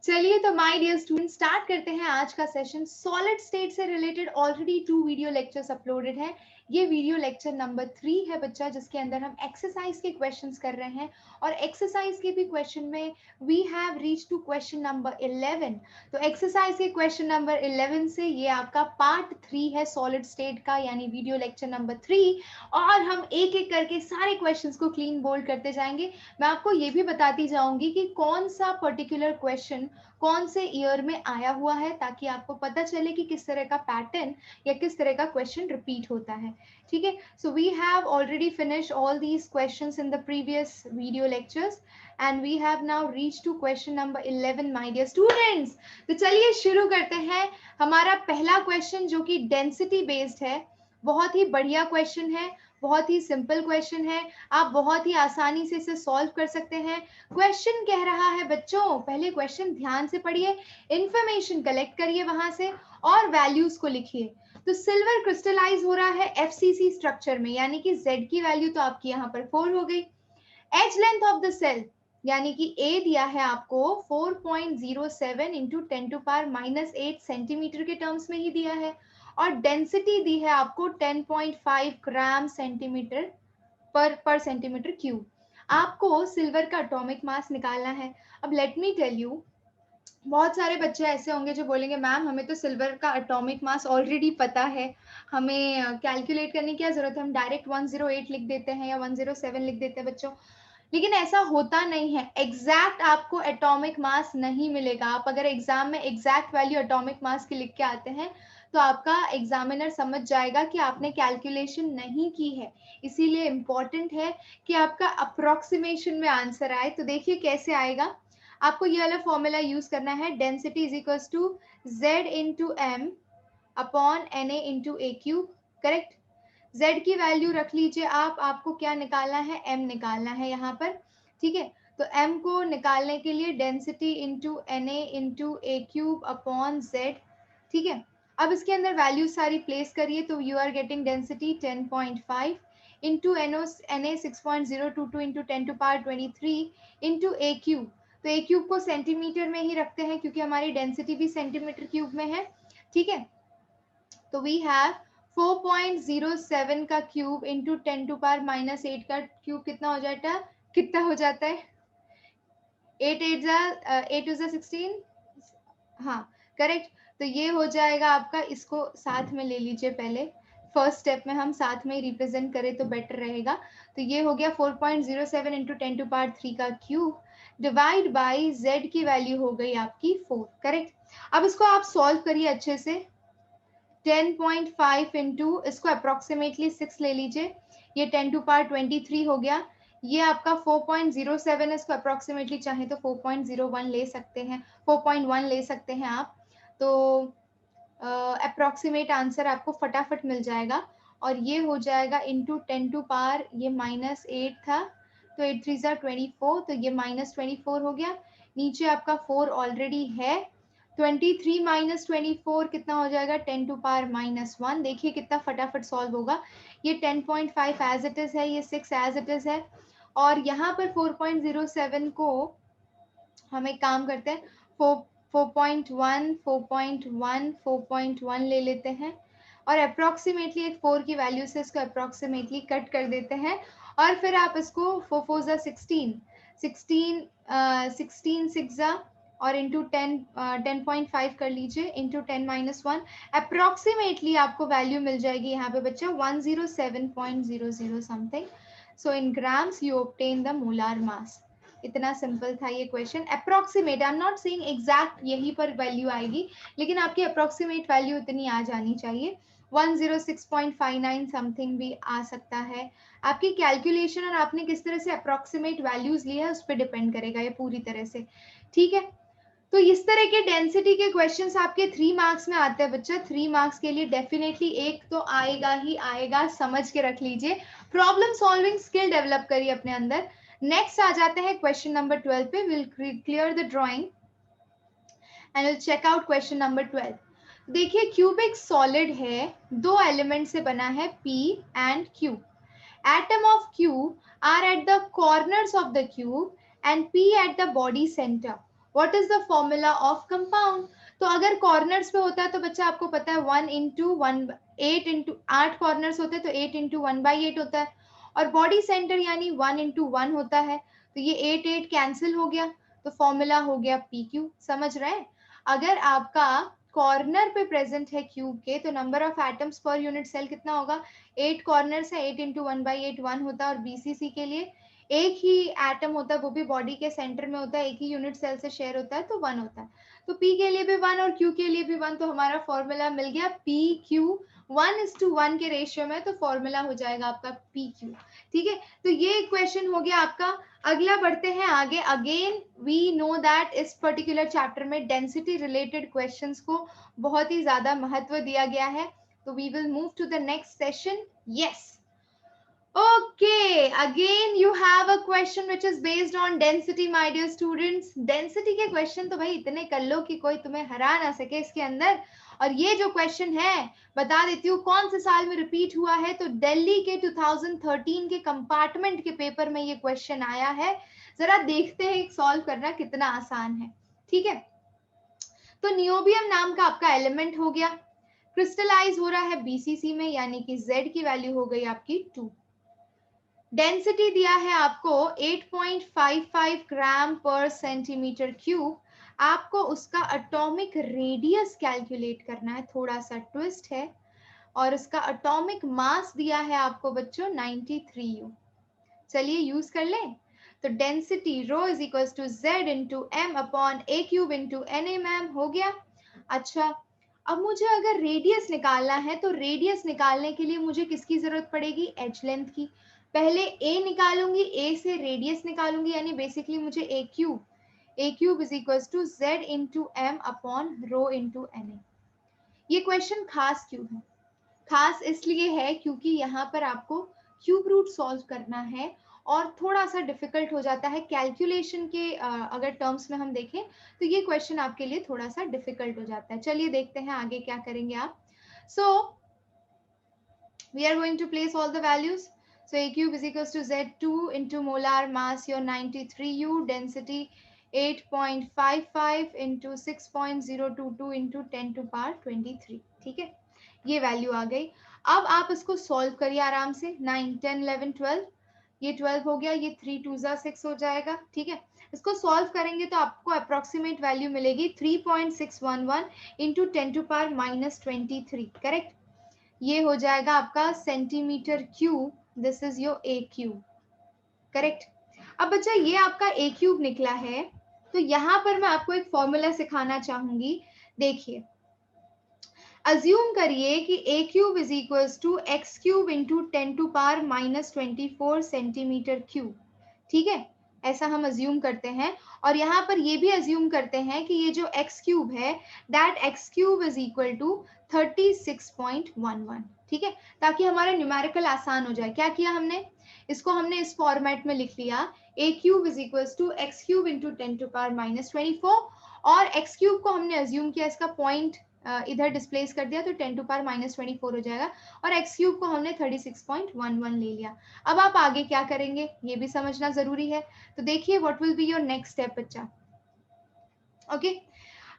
चलिए तो my dear student start करते हैं आज का सेशन। सॉलिड स्टेट से related already 2 video lectures uploaded हैं। ये वीडियो लेक्चर नंबर 3 है बच्चा, जिसके अंदर हम एक्सरसाइज के क्वेश्चंस कर रहे हैं और एक्सरसाइज के भी क्वेश्चन में we have reach to question number 11। तो एक्सरसाइज के क्वेश्चन नंबर 11 से ये आपका पार्ट 3 है सॉलिड स्टेट का, यानी वीडियो लेक्चर नंबर 3। और हम एक एक करके सारे क्वेश्चंस को क्लीन बोल्ड करते जाएंगे। मैं आपको ये भी बताती जाऊंगी कि कौन सा पर्टिकुलर क्वेश्चन कौन से ईयर में आया हुआ है, ताकि आपको पता चले कि किस तरह का पैटर्न या किस तरह का क्वेश्चन रिपीट होता है। ठीक है, so we have already finish all these questions in the previous video lectures and we have now reach to question number 11 my dear students. तो चलिए शुरू करते हैं। हमारा पहला क्वेश्चन जो कि डेंसिटी बेस्ड है, बहुत ही बढ़िया क्वेश्चन है, बहुत ही सिंपल क्वेश्चन है, आप बहुत ही आसानी से इसे सॉल्व कर सकते हैं। क्वेश्चन कह रहा है बच्चों, पहले क्वेश्चन ध्यान से पढ़िए, इंफॉर्मेशन कलेक्ट करिए वहां से और वैल्यूज को लिखिए। तो सिल्वर क्रिस्टलाइज हो रहा है एफसीसी स्ट्रक्चर में, यानी कि Z की वैल्यू तो आपकी यहाँ पर 4 हो गई। Edge length of the cell यानी कि A दिया है आपको 4.07 इंटू 10⁻⁻8 सेंटीमीटर के टर्म्स में ही दिया है, और डेंसिटी दी है आपको 10.5 ग्राम सेंटीमीटर पर सेंटीमीटर क्यूब। आपको सिल्वर का एटॉमिक मास निकालना है। अब लेट मी टेल यू, बहुत सारे बच्चे ऐसे होंगे जो बोलेंगे मैम हमें तो सिल्वर का एटॉमिक मास ऑलरेडी पता है, हमें कैलकुलेट करने की क्या जरूरत है, हम डायरेक्ट 108 लिख देते हैं या 107 लिख देते हैं बच्चों। लेकिन ऐसा होता नहीं है, एग्जैक्ट आपको एटॉमिक मास नहीं मिलेगा। आप अगर एग्जाम में एग्जैक्ट वैल्यू एटॉमिक मास की लिख के आते हैं तो आपका एग्जामिनर समझ जाएगा कि आपने कैलकुलेशन नहीं की है। इसीलिए इंपॉर्टेंट है कि आपका अप्रोक्सीमेशन में आंसर आए। तो देखिए कैसे आएगा, आपको ये वाला फॉर्मूला यूज करना है, density is equal to Z into M upon Na into A cube. Correct, Z की वैल्यू रख लीजिए आप, आपको क्या निकालना है, M निकालना है यहाँ पर। ठीक है, तो M को निकालने के लिए density into Na into A cube upon Z। ठीक है, अब इसके अंदर वैल्यू सारी प्लेस करिए, तो you are getting density 10.5 into Na 6.022 into 10⁻23 into A cube. तो ए क्यूब को सेंटीमीटर में ही रखते हैं क्योंकि हमारी डेंसिटी भी सेंटीमीटर क्यूब में है। ठीक है, तो वी हैव 4.07 का क्यूब इंटू 10⁻⁻8 का क्यूब कितना हो जाता है, कितना हो जाता है, 8 टू 16। हाँ करेक्ट, तो ये हो जाएगा आपका, इसको साथ में ले लीजिए पहले, फर्स्ट स्टेप में हम साथ में ही रिप्रेजेंट करें तो बेटर रहेगा। तो ये हो गया 4.07 इंटू 10⁻3 का क्यूब डिवाइड बाई Z की वैल्यू हो गई आपकी 4। करेक्ट, अब इसको आप सॉल्व करिए अच्छे से। 10.5 इंटू इसको अप्रोक्सीमेटली 6 ले लीजिए, ये 10⁻23 हो गया। ये आपका 4.07 है, इसको अप्रोक्सीमेटली चाहे तो 4.01 ले सकते हैं, 4.1 ले सकते हैं आप। तो अप्रोक्सीमेट आंसर आपको फटाफट मिल जाएगा, और ये हो जाएगा इंटू 10⁻, ये -8 था, तो 8 3 24, तो ये -24 हो गया। नीचे आपका 4 ऑलरेडी है, 23 - 24 कितना हो जाएगा, 10⁻⁻1। देखिए कितना फटाफट सॉल्व होगा। ये 10.5 एज इट इज है, ये 6 एज इट इज है, और यहाँ पर 4.07 को हम एक काम करते हैं, 4.1 4.1 4.1 ले लेते हैं, और अप्रोक्सीमेटली एक 4 की वैल्यू से इसको अप्रोक्सीमेटली कट कर देते हैं, और फिर आप इसको 4 4 16 16 16 6 और इंटू 10.5 कर लीजिए, इंटू 10 - 1, अप्रोक्सीमेटली आपको वैल्यू मिल जाएगी यहाँ पे बच्चा 107.00 something. So in grams you obtain the molar mass. इतना सिंपल था ये question. Approximate, I am not saying exact यहीं पर वैल्यू आएगी, लेकिन आपकी अप्रोक्सीमेट वैल्यू इतनी आ जानी चाहिए। 106.59 समथिंग भी आ सकता है। आपकी कैलकुलेशन और आपने किस तरह से अप्रोक्सीमेट वैल्यूज लिया है उस पर डिपेंड करेगा ये पूरी तरह से। ठीक है, तो इस तरह के डेंसिटी के क्वेश्चंस आपके 3 मार्क्स में आते हैं बच्चा। 3 मार्क्स के लिए डेफिनेटली एक तो आएगा ही आएगा, समझ के रख लीजिए। प्रॉब्लम सॉल्विंग स्किल डेवलप करिए अपने अंदर। नेक्स्ट आ जाते हैं क्वेश्चन नंबर 12 पे। Will clear the drawing and will check out question number 12। देखिए क्यूब एक सॉलिड है, 2 एलिमेंट से बना है P and Q। atom of Q are at the corners of the cube and P at the body center. What is the formula of compound? तो अगर corners पे होता है तो बच्चा आपको पता है 1 इंटू 1 8 इंटू 8 कॉर्नर्स होते हैं तो 8 इंटू 1/8 होता है, और बॉडी सेंटर यानी 1 इंटू 1 होता है, तो ये 8 8 कैंसिल हो गया, तो फॉर्मूला हो गया PQ। समझ रहे हैं? अगर आपका कॉर्नर पे प्रेजेंट है क्यूब के तो number of atoms per unit cell कितना होगा? 8 कॉर्नर्स है, 8 इंटू 1/8 1 होता है, और BCC के लिए एक ही एटम होता है, वो भी बॉडी के सेंटर में होता है, एक ही यूनिट सेल से शेयर होता है, तो 1 होता है। तो P के लिए भी 1 और Q के लिए भी 1, तो हमारा फॉर्मूला मिल गया PQ 1:1 के रेशियो में, तो फॉर्मूला हो जाएगा आपका PQ। ठीक है, तो ये क्वेश्चन हो गया आपका। अगला बढ़ते हैं आगे। अगेन वी नो दैट इस पर्टिकुलर चैप्टर में डेंसिटी रिलेटेड क्वेश्चंस को बहुत ही ज्यादा महत्व दिया गया है, तो we will move to the next session. Yes, okay, again you have a question which is based on density, my dear students। density के question तो भाई इतने कर लो कि कोई तुम्हें हरा ना सके इसके अंदर। और ये जो क्वेश्चन है बता देती हूँ कौन से साल में रिपीट हुआ है, तो दिल्ली के 2013 के कंपार्टमेंट के पेपर में ये क्वेश्चन आया है। जरा देखते हैं सॉल्व करना कितना आसान है। ठीक है, तो नियोबियम नाम का आपका एलिमेंट हो गया, क्रिस्टलाइज हो रहा है BCC में, यानी कि Z की वैल्यू हो गई आपकी 2। डेंसिटी दिया है आपको 8.55 ग्राम पर सेंटीमीटर क्यूब। आपको उसका एटॉमिक रेडियस कैलकुलेट करना है, थोड़ा सा ट्विस्ट है, और उसका एटॉमिक मास दिया है आपको बच्चों 93U। चलिए यूज कर लें। तो density rho is equal to Z into M upon A cube into NaMM हो गया। अच्छा, अब मुझे अगर रेडियस निकालना है तो रेडियस निकालने के लिए मुझे किसकी जरूरत पड़ेगी? H लेंथ की। पहले A निकालूंगी, A से रेडियस निकालूंगी, यानी बेसिकली मुझे A cube is equal to Z into M upon rho into Na। ये क्वेश्चन खास क्यों है? खास इसलिए है क्योंकि यहाँ पर आपको क्यूब रूट सॉल्व करना है और थोड़ा सा डिफिकल्ट हो जाता है कैलकुलेशन के अगर टर्म्स में हम देखें तो ये क्वेश्चन आपके लिए थोड़ा सा डिफिकल्ट हो जाता है। चलिए देखते हैं आगे क्या करेंगे आप। So we are going to place all the values. So A cube is equals to Z2 into molar mass your 93U, density 8.55 into 6.022 into 10 to power 23। ठीक है, ये वैल्यू आ गई। अब आप इसको सॉल्व करिए आराम से। 9 10 11 12, ये 12 हो गया, ये 3 2 6 हो जाएगा। ठीक है, इसको सॉल्व करेंगे तो आपको अप्रोक्सीमेट वैल्यू मिलेगी 3.611 इंटू 10 टू पावर -23। करेक्ट, ये हो जाएगा आपका centimetre cube. This is your A cube. Correct. अब बच्चा ये आपका A क्यूब निकला है, तो यहां पर मैं आपको एक फॉर्मूला सिखाना चाहूंगी। देखिए, अज्यूम करिए कि A cube is equal to X cube into 10 to power -24 centimetre cube. ठीक है, ऐसा हम अज्यूम करते हैं, और यहाँ पर ये भी अज्यूम करते हैं कि ये जो x क्यूब है that x cube is equal to 36.11। ठीक है, ताकि हमारा न्यूमेरिकल आसान हो जाए। क्या किया हमने? इसको हमने इस फॉर्मेट में लिख लिया, A cube is equal to X cube into 10 to power -24, और x क्यूब को हमने अज्यूम किया, इसका पॉइंट इधर डिस्प्लेस कर दिया, तो 10 टू पावर -24 हो जाएगा, और x क्यूब को हमने 36.11 ले लिया। अब आप आगे क्या करेंगे ये भी समझना जरूरी है, तो देखिए what will be your next step बच्चा। ओके,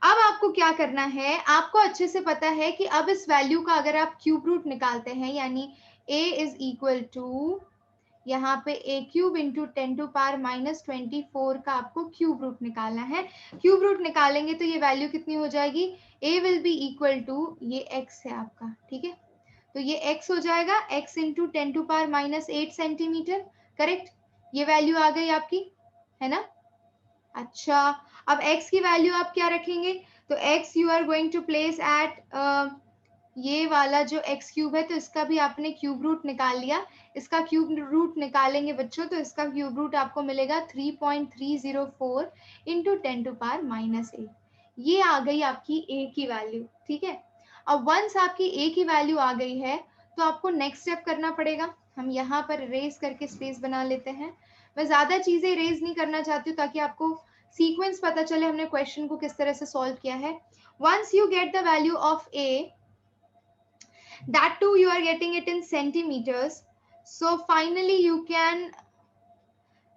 अब आपको क्या करना है, आपको अच्छे से पता है कि अब इस वैल्यू का अगर आप क्यूब रूट निकालते हैं, यानी a इज इक्वल टू यहाँ पे A cube into 10 to power -24 का आपको क्यूब रूट निकालना है। क्यूब रूट निकालेंगे तो ये वैल्यू कितनी हो जाएगी? A will be equal to, ये x है आपका। ठीक है, तो ये x हो जाएगा, x into 10 to power -8 centimetre. Correct, ये वैल्यू आ गई आपकी, है ना? अच्छा, अब x की वैल्यू आप क्या रखेंगे? तो x you are going to place at ये वाला जो x क्यूब है, तो इसका भी आपने क्यूब रूट निकाल लिया। इसका क्यूब रूट निकालेंगे बच्चों, तो इसका क्यूब रूट आपको मिलेगा 3.304 इंटू 10 टू पावर -8। ये आ गई आपकी a की वैल्यू। ठीक है, अब वंस आपकी a की वैल्यू आ गई है तो आपको नेक्स्ट स्टेप करना पड़ेगा। हम यहाँ पर इरेज करके स्पेस बना लेते हैं। मैं ज्यादा चीजें इरेज नहीं करना चाहती हूँ ताकि आपको सीक्वेंस पता चले हमने क्वेश्चन को किस तरह से सॉल्व किया है। Once you get the value of a, that too you are getting it in centimeters, So finally you can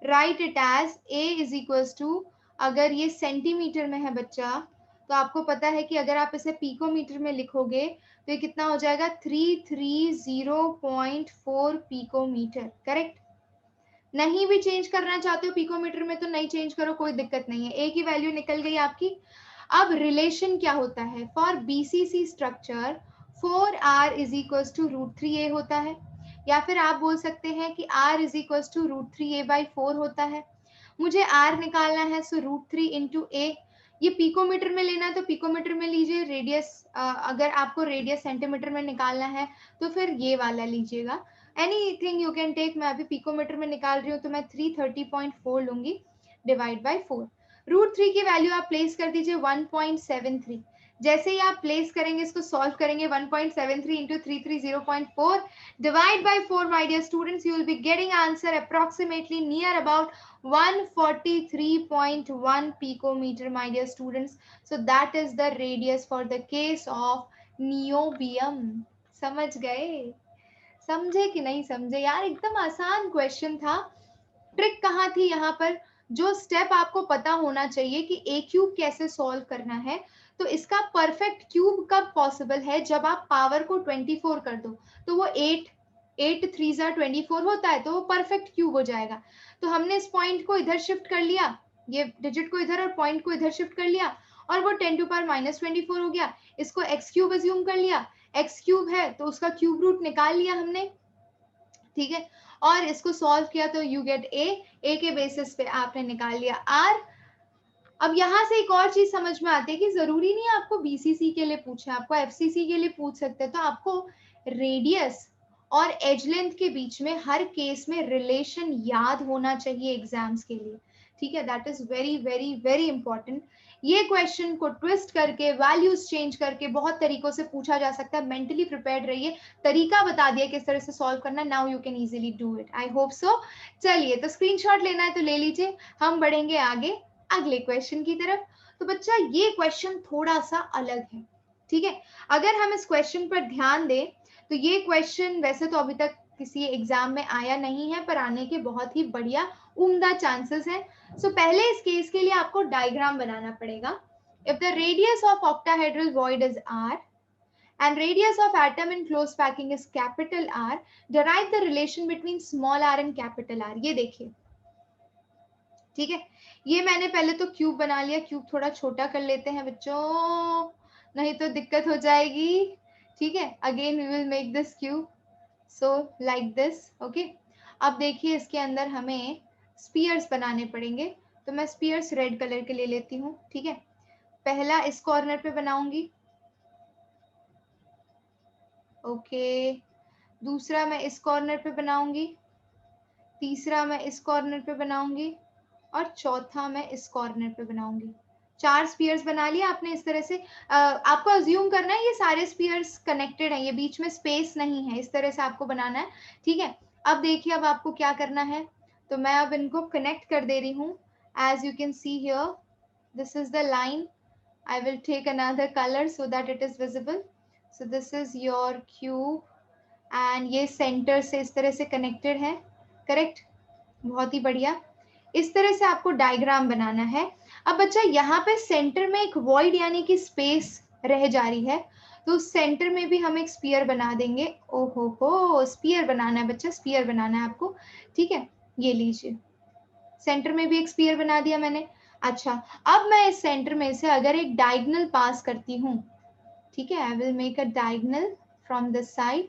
write it as A is equals to, अगर ये सेंटीमीटर में है बच्चा तो आपको पता है कि अगर आप इसे पिकोमीटर में लिखोगे तो ये कितना हो जाएगा 330.4 पिकोमीटर, करेक्ट। नहीं भी चेंज करना चाहते हो पिकोमीटर में तो नहीं चेंज करो, कोई दिक्कत नहीं है, ए की वैल्यू निकल गई आपकी। अब रिलेशन क्या होता है for BCC structure, 4r is equals to √3a होता है, या फिर आप बोल सकते हैं कि r is equals to √3a/4 होता है। मुझे r निकालना है, सो √3 इंटू a। ये पिकोमीटर में लेना है तो पिकोमीटर में लीजिए, रेडियस अगर आपको रेडियस सेंटीमीटर में निकालना है तो फिर ये वाला लीजिएगा, एनीथिंग यू कैन टेक। मैं अभी पिकोमीटर में निकाल रही हूँ तो मैं 330.4 लूंगी डिवाइड बाय 4। √3 की वैल्यू आप प्लेस कर दीजिए 1.73। जैसे ही आप प्लेस करेंगे, इसको सॉल्व करेंगे, 1.73 into 330.4 divide by 4, my dear students, you will be getting answer approximately near about 143.1 picometer, my dear students. So that is the radius for the case of niobium. समझ गए? समझे कि नहीं समझे यार? एकदम आसान क्वेश्चन था। ट्रिक कहाँ थी यहाँ पर? जो स्टेप आपको पता होना चाहिए कि ए क्यूब कैसे सॉल्व करना है, तो इसका परफेक्ट क्यूब कब पॉसिबल है, जब आप पावर को 24 कर दो, तो वो 8 3 24 होता है, तो वो परफेक्ट क्यूब हो जाएगा। तो हमने इस पॉइंट को इधर शिफ्ट कर लिया, ये डिजिट को इधर और पॉइंट को इधर शिफ्ट कर लिया, और वो 10⁻⁻24 हो गया। इसको एक्स क्यूब अज्यूम कर लिया, एक्स क्यूब है तो उसका क्यूब रूट निकाल लिया हमने, ठीक है, और इसको सॉल्व किया तो यू गेट ए के बेसिस पे आपने निकाल लिया आर। अब यहां से एक और चीज समझ में आती है कि जरूरी नहीं है आपको बीसीसी के लिए पूछे, आपको एफसीसी के लिए पूछ सकते हैं। तो आपको रेडियस और एज लेंथ के बीच में हर केस में रिलेशन याद होना चाहिए एग्जाम्स के लिए, ठीक है। That is very very very important. ये क्वेश्चन को ट्विस्ट करके, वैल्यूज चेंज करके बहुत तरीकों से पूछा जा सकता है। मेंटली प्रिपेयर्ड रहिए, तरीका बता दिया किस तरह से सॉल्व करना, now you can easily do it, I hope so. चलिए, तो स्क्रीनशॉट लेना है तो ले लीजिए, हम बढ़ेंगे आगे अगले क्वेश्चन की तरफ। तो बच्चा ये क्वेश्चन थोड़ा सा अलग है, ठीक है। अगर हम इस क्वेश्चन पर ध्यान दें तो ये क्वेश्चन वैसे तो अभी तक किसी एग्जाम में आया नहीं है, पर आने के बहुत ही बढ़िया उम्दा चांसेस हैं। सो पहले इस केस के लिए आपको डायग्राम बनाना पड़ेगा। If the radius of octahedral void is r and radius of atom in close packing is capital R, derive the relation between small r and capital R। ये देखिए, ठीक है, ये मैंने पहले तो क्यूब बना लिया, क्यूब थोड़ा छोटा कर लेते हैं बच्चों, नहीं तो दिक्कत हो जाएगी, ठीक है। Again we will make this cube, so like this, okay. अब देखिए इसके अंदर हमें स्पीयर्स बनाने पड़ेंगे, तो मैं स्पीयर्स रेड कलर के ले लेती हूँ, ठीक है। पहला इस कॉर्नर पे बनाऊंगी, ओके, दूसरा मैं इस कॉर्नर पे बनाऊंगी, तीसरा मैं इस कॉर्नर पे बनाऊंगी, और चौथा मैं इस कॉर्नर पे बनाऊंगी। 4 स्पीयर्स बना लिया आपने इस तरह से। आपको अज्यूम करना है ये सारे स्पीयर्स कनेक्टेड हैं, ये बीच में स्पेस नहीं है, इस तरह से आपको बनाना है, ठीक है। अब देखिए अब आपको क्या करना है, तो मैं अब इनको कनेक्ट कर दे रही हूँ। As you can see here, this is the line, I will take another color so that it is visible. So this is your cube and ये सेंटर से इस तरह से कनेक्टेड है, करेक्ट, बहुत ही बढ़िया। इस तरह से आपको डायग्राम बनाना है। अब बच्चा यहाँ पे सेंटर में एक वॉइड यानी कि स्पेस रह जा रही है, तो उस सेंटर में भी हम एक स्पीयर बना देंगे। ओहो हो, स्पीयर बनाना है बच्चा, स्पीयर बनाना है आपको, ठीक है। ये लीजिए, सेंटर में भी एक स्पीयर बना दिया मैंने। अच्छा, अब मैं इस सेंटर में से अगर एक डायगोनल पास करती हूँ, ठीक है, I will make a diagonal from this side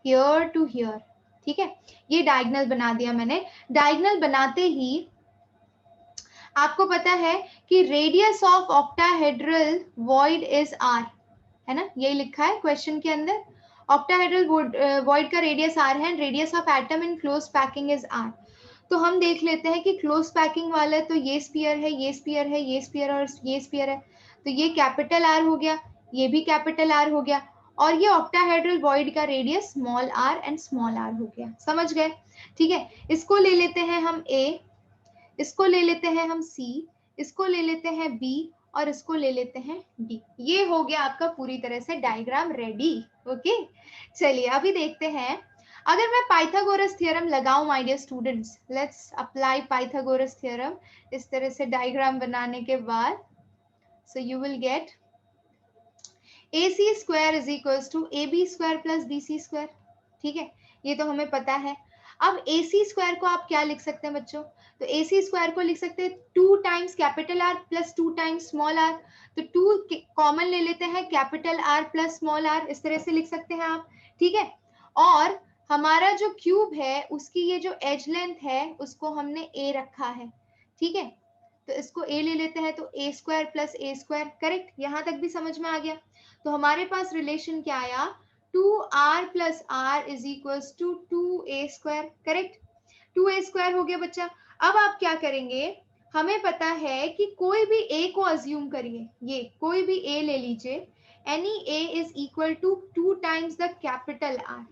here to here, ठीक है। ये डायगोनल बना दिया मैंने। डायगोनल बनाते ही आपको पता है कि radius of octahedral void is r, है ना, यही लिखा है क्वेश्चन के अंदर। ऑक्टाहेड्रल वॉइड का रेडियस r है, radius of atom in close packing is r। तो हम देख लेते हैं कि क्लोज पैकिंग वाला तो ये स्पीयर है, ये स्पीयर है, ये स्पीयर और ये स्पीयर है, तो ये कैपिटल R हो गया, ये भी कैपिटल R हो गया, और ये ऑक्टाहेड्रल वॉइड का radius small r and small r हो गया। समझ गए, ठीक है। इसको ले लेते हैं हम A, इसको ले लेते हैं हम C, इसको ले लेते हैं B, और इसको ले लेते हैं D। ये हो गया आपका पूरी तरह से डायग्राम रेडी, ओके। चलिए अभी देखते हैं, अगर मैं पाइथागोरस थ्योरम लगाऊं my dear students, let's apply Pythagoras theorem इस तरह से डायग्राम बनाने के बाद, so you will get AC square is equals to AB square plus BC square. ठीक है, ये तो हमें पता है। अब AC स्क्वायर को आप क्या लिख सकते हैं बच्चों? तो AC स्क्वायर को लिख सकते हैं 2 times capital R plus 2 times small r। तो 2 कॉमन ले लेते हैं, capital R plus small r, इस तरह से लिख सकते हैं आप। ठीक है, और हमारा जो क्यूब है उसकी ये जो एज लेंथ है उसको हमने A रखा है। ठीक है, तो इसको A ले लेते हैं, तो A square plus A square. Correct, यहां तक भी समझ में आ गया। तो हमारे पास रिलेशन क्या आया? 2r plus r is equals to 2a square. Correct, 2a square हो गया बच्चा। अब आप क्या करेंगे, हमें पता है कि कोई भी a को अज्यूम करिए, ये कोई भी a ले लीजिए, any a is equal to 2 times the capital R।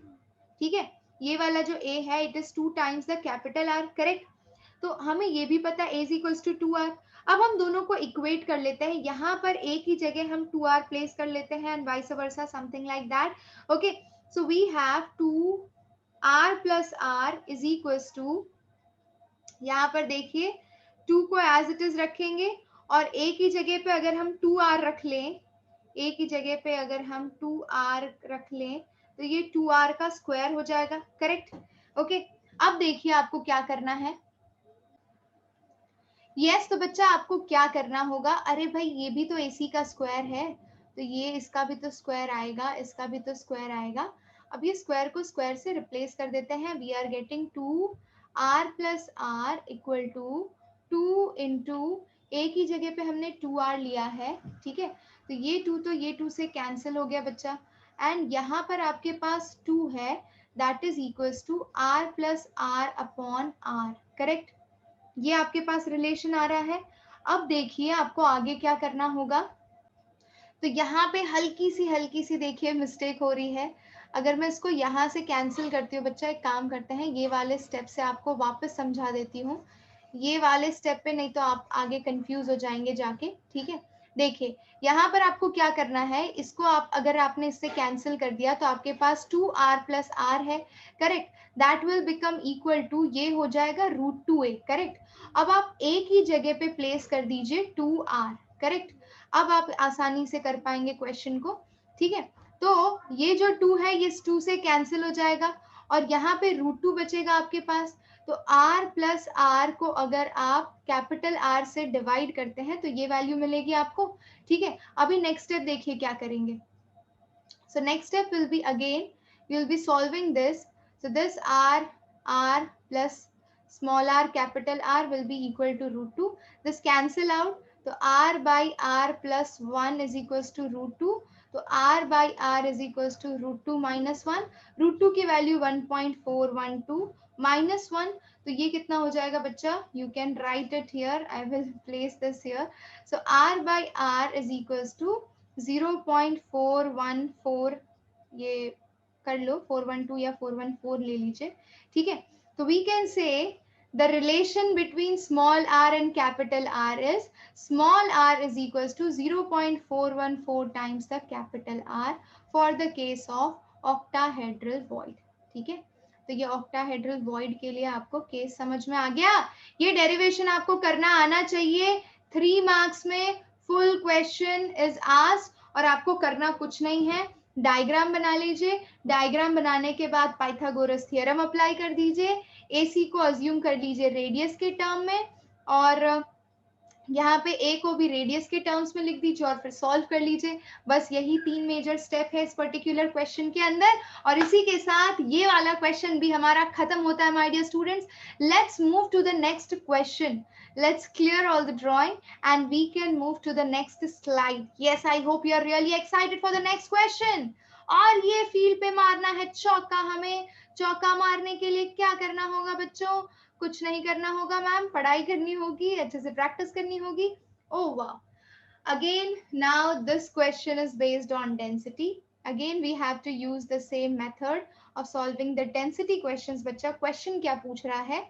ठीक है, ये वाला जो a है it is 2 times the capital R। Correct, तो हमें ये भी पता a is equals to 2r। अब हम दोनों को इक्वेट कर लेते हैं, यहाँ पर a की जगह हम 2r प्लेस कर लेते हैं and vice versa, something like that. Okay, so we have 2r plus r is equals to, यहाँ पर देखिए 2 को एज इट इज रखेंगे और a की जगह पे अगर हम 2r रख लें, a की जगह पे अगर हम 2r रख लें तो ये 2r का स्क्वायर हो जाएगा। करेक्ट, ओके, अब देखिए आपको क्या करना है। यस, तो बच्चा आपको क्या करना होगा, अरे भाई ये भी तो AC का स्क्वायर है, तो ये इसका भी तो स्क्वायर आएगा, इसका भी तो स्क्वायर आएगा। अब ये स्क्वायर को स्क्वायर से रिप्लेस कर देते हैं। We are getting 2r plus r equal to 2 into a की जगह पे हमने 2r लिया है। ठीक है, तो ये 2 तो ये 2 से कैंसिल हो गया बच्चा, एंड यहाँ पर आपके पास 2 है, that is equals to r plus r upon r। Correct, ये आपके पास रिलेशन आ रहा है। अब देखिए आपको आगे क्या करना होगा। तो यहाँ पे हल्की सी देखिए मिस्टेक हो रही है। अगर मैं इसको यहाँ से कैंसिल करती हूँ बच्चा, एक काम करते हैं, ये वाले स्टेप से आपको वापस समझा देती हूँ। ये वाले स्टेप पे नहीं तो आप आगे कंफ्यूज हो जाएंगे जाके। ठीक है, देखिए यहाँ पर आपको क्या करना है, इसको आप अगर आपने इससे कैंसिल कर दिया तो आपके पास 2r प्लस r है। Correct, that will become equal to, ये हो जाएगा √2a। करेक्ट, अब आप a की जगह पे प्लेस कर दीजिए 2r। करेक्ट, अब आप आसानी से कर पाएंगे क्वेश्चन को। ठीक है, तो ये जो 2 है ये 2 से कैंसिल हो जाएगा और यहाँ पे √2 बचेगा आपके पास। तो r प्लस r को अगर आप कैपिटल R से डिवाइड करते हैं तो ये वैल्यू मिलेगी आपको। ठीक है, अभी नेक्स्ट स्टेप देखिए क्या करेंगे। So next step will be again you will be solving this. So this r plus small r capital R will be equal to √2. This cancel out. तो r by r plus 1 is equals to √2. तो r by r is equals to √2 minus 1. √2 की value 1.412 minus 1. तो ये कितना हो जाएगा बच्चा? You can write it here. I will place this here. So r by r is equals to 0.414. ये कर लो, 412 या 414 ले लीजिए। ठीक है, तो we can say the relation between small r and capital R is small r is equals to 0.414 times the capital R for the case of octahedral void. ठीक है, तो ये octahedral void के लिए आपको केस समझ में आ गया। ये डेरिवेशन आपको करना आना चाहिए। 3 मार्क्स में फुल क्वेश्चन इज आस्क्ड और आपको करना कुछ नहीं है, डायग्राम बना लीजिए। डायग्राम बनाने के बाद पाइथागोरस थ्योरम अप्लाई कर दीजिए, AC को अज्यूम कर लीजिए रेडियस के टर्म में और यहाँ पे A को भी रेडियस के टर्म्स में लिख दीजिए और फिर सॉल्व कर लीजिए। बस यही 3 मेजर स्टेप है इस पर्टिकुलर क्वेश्चन के अंदर और इसी के साथ ये वाला क्वेश्चन भी हमारा खत्म होता है my dear students. Let's move to the next question. Let's clear all the drawing and we can move to the next slide. Yes, I hope you are really excited for the next question. और ये field पे मारना है चौका। हमें चौका मारने के लिए क्या करना होगा बच्चों? कुछ नहीं करना होगा मैम, पढ़ाई करनी होगी, अच्छे से प्रैक्टिस करनी होगी। Oh wow. Again, now this question is based on density. Again, we have to use the same method of solving the density questions. बच्चा क्वेश्चन क्या पूछ रहा है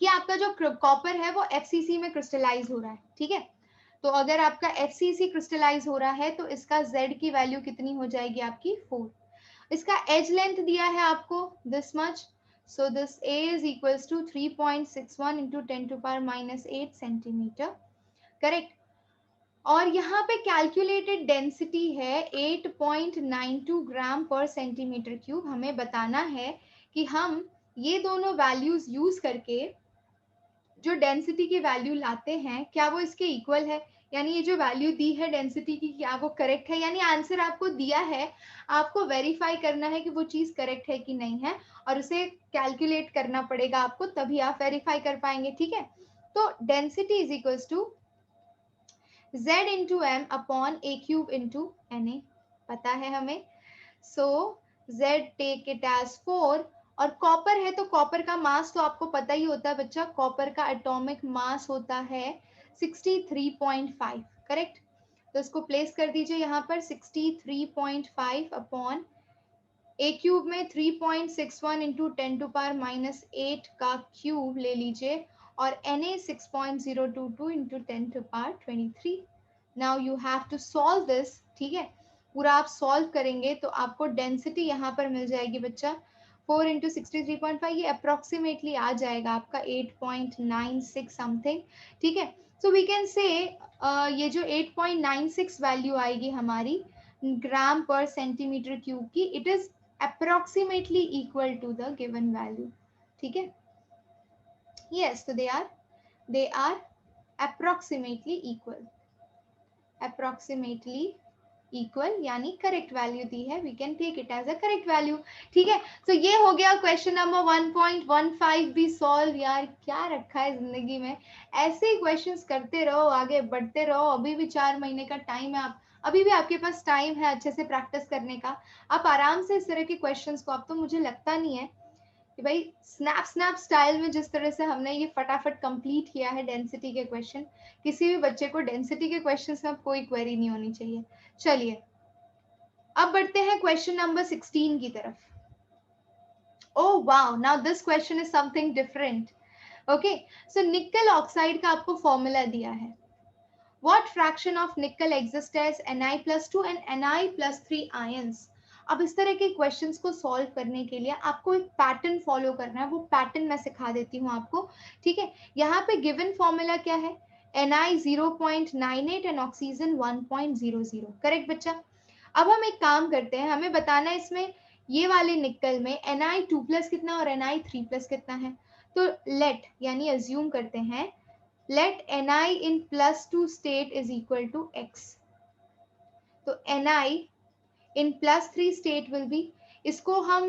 कि आपका जो कॉपर है वो FCC में क्रिस्टलाइज हो रहा है। ठीक है, तो अगर आपका FCC क्रिस्टलाइज हो रहा है तो इसका Z की वैल्यू कितनी हो जाएगी आपकी? 4। इसका एज लेंथ दिया है आपको this much, so this a is equals to 3.61 into 10⁻⁻8 centimetre, correct. और यहाँ पे कैलकुलेटेड डेंसिटी है 8.92 ग्राम पर सेंटीमीटर क्यूब। हमें बताना है कि हम ये दोनों वैल्यूज यूज करके जो डेंसिटी की वैल्यू लाते हैं क्या वो इसके इक्वल है, यानी ये जो वैल्यू दी है डेंसिटी की क्या वो करेक्ट है, यानी आंसर आपको दिया है, आपको वेरीफाई करना है कि वो चीज करेक्ट है कि नहीं है, और उसे कैलकुलेट करना पड़ेगा आपको, तभी आप वेरीफाई कर पाएंगे, ठीक है। तो density is equals to Z into M upon a cube into N a, पता है हमें। So Z take it as 4, और कॉपर है तो कॉपर का मास तो आपको पता ही होता है बच्चा, कॉपर का एटॉमिक मास होता है 63.5, करेक्ट। तो इसको प्लेस कर दीजिए यहाँ पर 63.5 अपॉन ए क्यूब में 3.61 इंटू 10⁻⁻8 का क्यूब ले लीजिए, और Na 6.022 into 10⁻23। Now you have to solve this, ठीक है। पूरा आप सॉल्व करेंगे तो आपको डेंसिटी यहाँ पर मिल जाएगी बच्चा 4 इंटू 63.5, ये अप्रोक्सीमेटली आ जाएगा आपका 8.96 समथिंग, ठीक है। सो वी कैन से ये जो 8.96 वैल्यू आएगी हमारी ग्राम पर सेंटीमीटर क्यूब की, it is approximately equal to the given value, ठीक है। yes, so they are approximately equal यानी करेक्ट वैल्यू दी है, we can take it as a correct value, ठीक है। तो ये हो गया क्वेश्चन नंबर 1.15 भी सॉल्व। यार क्या रखा है जिंदगी में, ऐसे ही क्वेश्चंस करते रहो, आगे बढ़ते रहो, अभी भी 4 महीने का टाइम है, आप अभी भी आपके पास टाइम है अच्छे से प्रैक्टिस करने का, आप आराम से इस तरह के क्वेश्चंस को, आप तो मुझे लगता नहीं है कि भाई स्नैप स्टाइल में जिस तरह से हमने ये फटाफट कंप्लीट किया है डेंसिटी के क्वेश्चन, किसी भी बच्चे को डेंसिटी के क्वेश्चंस में कोई क्वेरी नहीं होनी चाहिए। चलिए अब बढ़ते हैं क्वेश्चन नंबर 16 की तरफ। Oh wow, now this question is something different. Okay, so nickel oxide का आपको फॉर्मूला दिया है, What fraction of nickel exists as Ni+2 and Ni+3 ions? अब इस तरह के क्वेश्चंस को सॉल्व करने के लिए आपको एक पैटर्न फॉलो करना है, वो पैटर्न मैं सिखा देती हूँ आपको, ठीक है। यहाँ पे गिवन फॉर्मूला क्या है, Ni 0.98 एंड ऑक्सीजन 1.00, करेक्ट बच्चा। अब हम एक काम करते हैं, हमें बताना है इसमें ये वाले निकल में Ni2+ कितना और Ni3+ कितना है। तो लेट यानी अज्यूम करते हैं, let Ni in +2 state is equal to X. तो Ni in +3 state will be, इसको हम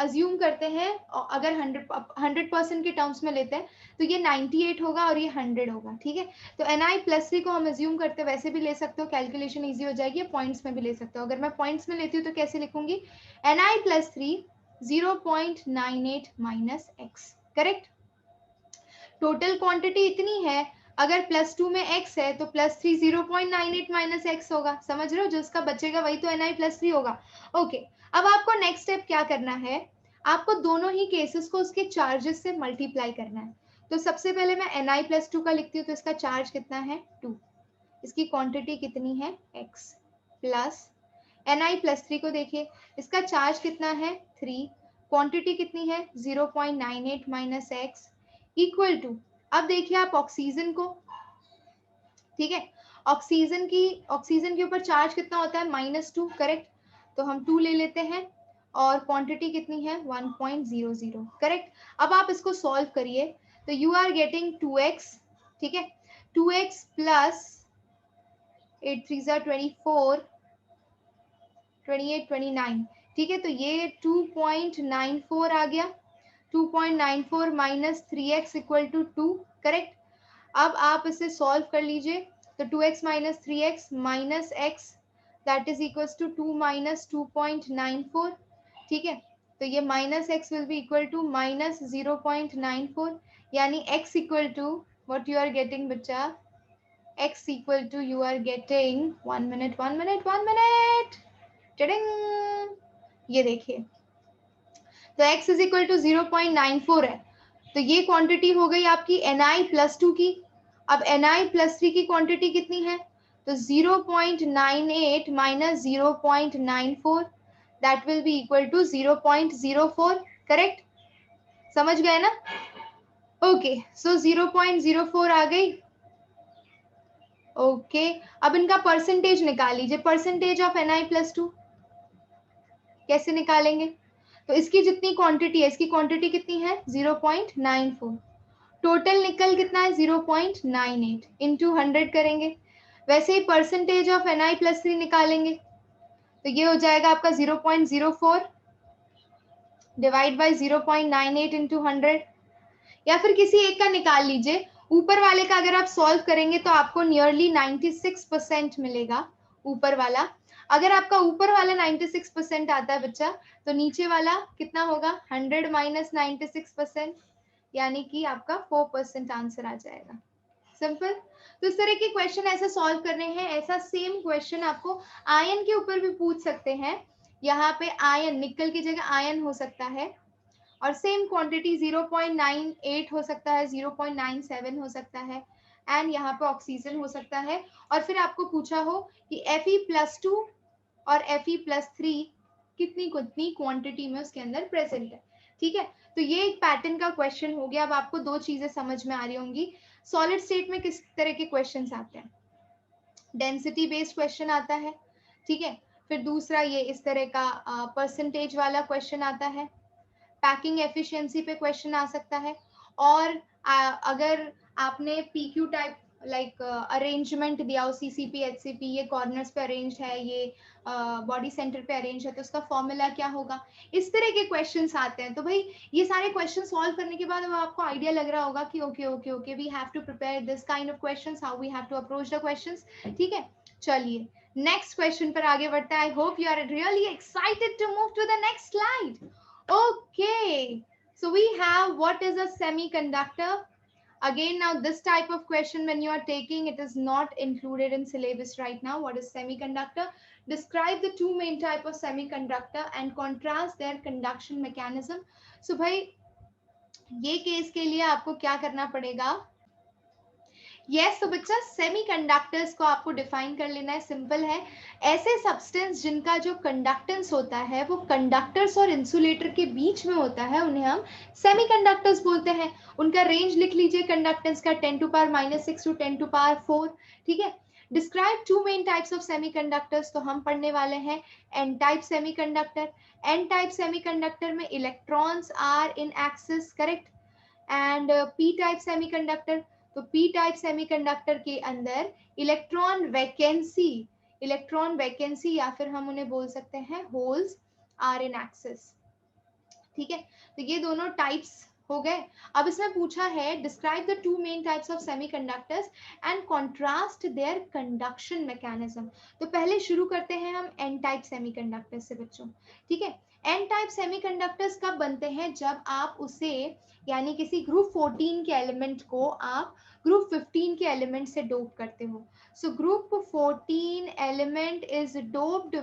अज्यूम करते हैं, अगर 100% के टर्म्स में लेते हैं तो ये 98 होगा और ये 100 होगा, ठीक है। तो Ni+3 को हम अज्यूम करते हैं, वैसे भी ले सकते हो, कैलकुलेशन इजी हो जाएगी, पॉइंट्स में भी ले सकते हो। अगर मैं पॉइंट्स में लेती हूँ तो कैसे लिखूंगी, Ni+3 0.98 minus X, correct. Total quantity इतनी है, अगर +2 में x है तो +3 0.98 माइनस x होगा, समझ रहे हो, जो इसका बचेगा वही तो Ni+3 होगा। ओके, अब आपको नेक्स्ट स्टेप क्या करना है, आपको दोनों ही केसेस को उसके चार्जेस से मल्टीप्लाई करना है। तो सबसे पहले मैं Ni+2 का लिखती हूँ, तो इसका चार्ज कितना है 2, इसकी क्वांटिटी कितनी है x, प्लस Ni+3 को देखिए, इसका चार्ज कितना है 3, क्वांटिटी कितनी है 0.98 माइनस x, इक्वल टू, अब देखिए आप ऑक्सीजन को, ठीक है, ऑक्सीजन के ऊपर चार्ज कितना होता है -2, करेक्ट। तो हम 2 ले लेते हैं, और क्वांटिटी कितनी है 1.00, करेक्ट। अब आप इसको सॉल्व करिए, तो यू आर गेटिंग 2x, ठीक है, 2x प्लस 8 3 24 28 29, ठीक है। तो ये 2.94 आ गया, 2.94 minus 3x equal to 2, correct. अब आप इसे सॉल्व कर लीजिए, तो 2x minus 3x minus x that is equals to 2 minus 2.94, ठीक है। तो ये minus x will be equal to minus 0.94, यानी x equal to what you are getting बच्चा, x equal to you are getting 1 minute टिडिंग, ये देखिए, तो x इज इक्वल टू 0.94 है, तो ये क्वांटिटी हो गई आपकी Ni+2 की। अब Ni+3 की क्वांटिटी कितनी है, तो 0.98 minus 0.94 that will be equal to 0.04, correct? समझ गए ना? ओके, सो 0.04 आ गई। ओके, अब इनका परसेंटेज निकाल लीजिए, परसेंटेज ऑफ Na+2 कैसे निकालेंगे? तो इसकी जितनी क्वांटिटी है, इसकी क्वांटिटी कितनी है? 0.94। टोटल निकल कितना है? 0.98 इंटू 100 करेंगे। वैसे ही परसेंटेज ऑफ Na+3 निकालेंगे, तो ये हो जाएगा आपका 0.04 डिवाइड बाई 0.98 इंटू 100। या फिर किसी एक का निकाल लीजिए। ऊपर वाले का अगर आप सॉल्व करेंगे तो आपको नियरली 96% मिलेगा ऊपर वाला। अगर आपका ऊपर वाला 96% आता है बच्चा, तो नीचे वाला कितना होगा? 100 माइनस 96%, यानी कि आपका 4% आंसर आ जाएगा। सिंपल। तो इस तरह के क्वेश्चन ऐसे सॉल्व करने हैं। ऐसा सेम क्वेश्चन आपको आयन के ऊपर भी पूछ सकते हैं। यहाँ पे आयन, निकल की जगह आयन हो सकता है, और सेम क्वांटिटी 0.98 हो सकता है, 0.97 हो सकता है, एंड यहाँ पे ऑक्सीजन हो सकता है। और फिर आपको पूछा हो कि Fe+2 और Fe+3 कितनी कितनी क्वांटिटी में उसके अंदर प्रेजेंट है। ठीक है, तो ये एक पैटर्न का क्वेश्चन हो गया। अब आपको दो चीजें समझ में आ रही होंगी। सॉलिड स्टेट में किस तरह के क्वेश्चंस आते हैं? डेंसिटी बेस्ड क्वेश्चन आता है, ठीक है। फिर दूसरा ये इस तरह का परसेंटेज वाला क्वेश्चन आता है। पैकिंग एफिशिएंसी पे क्वेश्चन आ सकता है। और अगर आपने पीक्यू टाइप लाइक अरेंजमेंट दिया हो, सीसीपी एचसीपी, ये कॉर्नर्स पे अरेंज्ड है, ये बॉडी सेंटर पे अरेंज है, तो उसका फॉर्मूला क्या होगा? इस तरह के क्वेश्चंस आते हैं। तो भाई ये सारे क्वेश्चन सॉल्व करने के बाद आपको आइडिया लग रहा होगा कि okay okay okay, we have to prepare this kind of questions, how we have to approach the questions. ठीक है, चलिए नेक्स्ट क्वेश्चन पर आगे बढ़ते हैं। I hope you are really excited to move to the next slide. Okay, so we have what is a semiconductor. Again, now this type of question when you are taking, it is not included in syllabus right now. What is semiconductor? Describe the two main type of semiconductor and contrast their conduction mechanism. So भाई ये case के लिए आपको क्या करना पड़ेगा? Yes, तो बच्चा सेमीकंडक्टर्स को आपको डिफाइन कर लेना है। सिंपल है, ऐसे सब्सटेंस जिनका जो कंडक्टेंस होता है वो कंडक्टर्स और इंसुलेटर के बीच में होता है, उन्हें हम सेमीकंडक्टर्स बोलते हैं। उनका रेंज लिख लीजिए कंडक्टेंस का, 10⁻⁻6 टू 10⁻⁴। ठीक है। Describe two main types of semiconductors, तो हम पढ़ने वाले हैं N type semiconductor. N type semiconductor में electrons are in excess, correct, and P type semiconductor, तो पी टाइप सेमीकंडक्टर के अंदर इलेक्ट्रॉन वैकेंसी या फिर हम उन्हें बोल सकते हैं होल्स आर इन एक्सिस। ठीक है, तो ये दोनों टाइप्स हो गए। अब इसमें पूछा है describe the two main types of semiconductors and contrast their conduction mechanism. तो पहले शुरू करते हैं हम एन टाइप सेमीकंडक्टर से बच्चों। ठीक है, एन टाइप सेमीकंडक्टर्स कब बनते हैं? जब आप उसे, यानी किसी ग्रुप 14 के एलिमेंट को आप ग्रुप 15 के एलिमेंट से डोप करते हो। So group 14 element is doped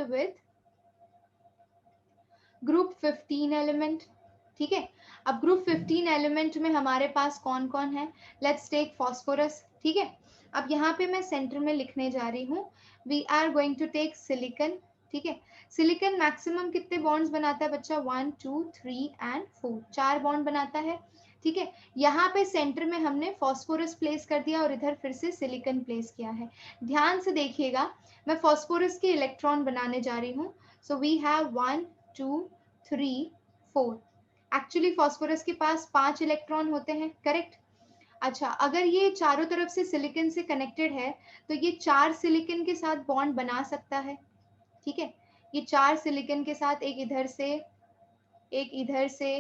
with group 15 element. ठीक है, अब ग्रुप 15 एलिमेंट में हमारे पास कौन कौन है? Let's take phosphorus. ठीक है, अब यहाँ पे मैं सेंटर में लिखने जा रही हूँ, we are going to take silicon. ठीक है, सिलिकन मैक्सिमम कितने बॉन्ड्स बनाता है बच्चा? 1 2 3 एंड 4, 4 बॉन्ड बनाता है। ठीक है, यहाँ पे सेंटर में हमने फॉस्फोरस प्लेस कर दिया और इधर फिर से सिलिकन प्लेस किया है। ध्यान से देखिएगा, मैं फॉस्फोरस के इलेक्ट्रॉन बनाने जा रही हूँ। So we have 1 2 3 4। Actually phosphorus के पास 5 इलेक्ट्रॉन होते हैं, करेक्ट। अच्छा, अगर ये चारों तरफ से सिलिकन से कनेक्टेड है तो ये 4 सिलिकन के साथ बॉन्ड बना सकता है। ठीक है, ये 4 सिलिकन के साथ एक इधर से, एक इधर से,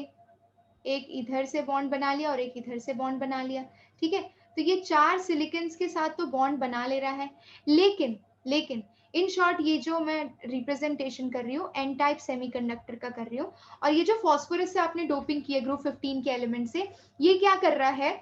एक इधर से बॉन्ड बना लिया और एक इधर से बॉन्ड बना लिया। ठीक है, तो ये 4 सिलिकन्स के साथ तो बॉन्ड बना ले रहा है, लेकिन इन शॉर्ट ये जो मैं रिप्रेजेंटेशन कर रही हूँ एन टाइप सेमीकंडक्टर का कर रही हूँ, और ये जो फॉस्फोरस से आपने डोपिंग की है ग्रुप 15 के एलिमेंट से, ये क्या कर रहा है?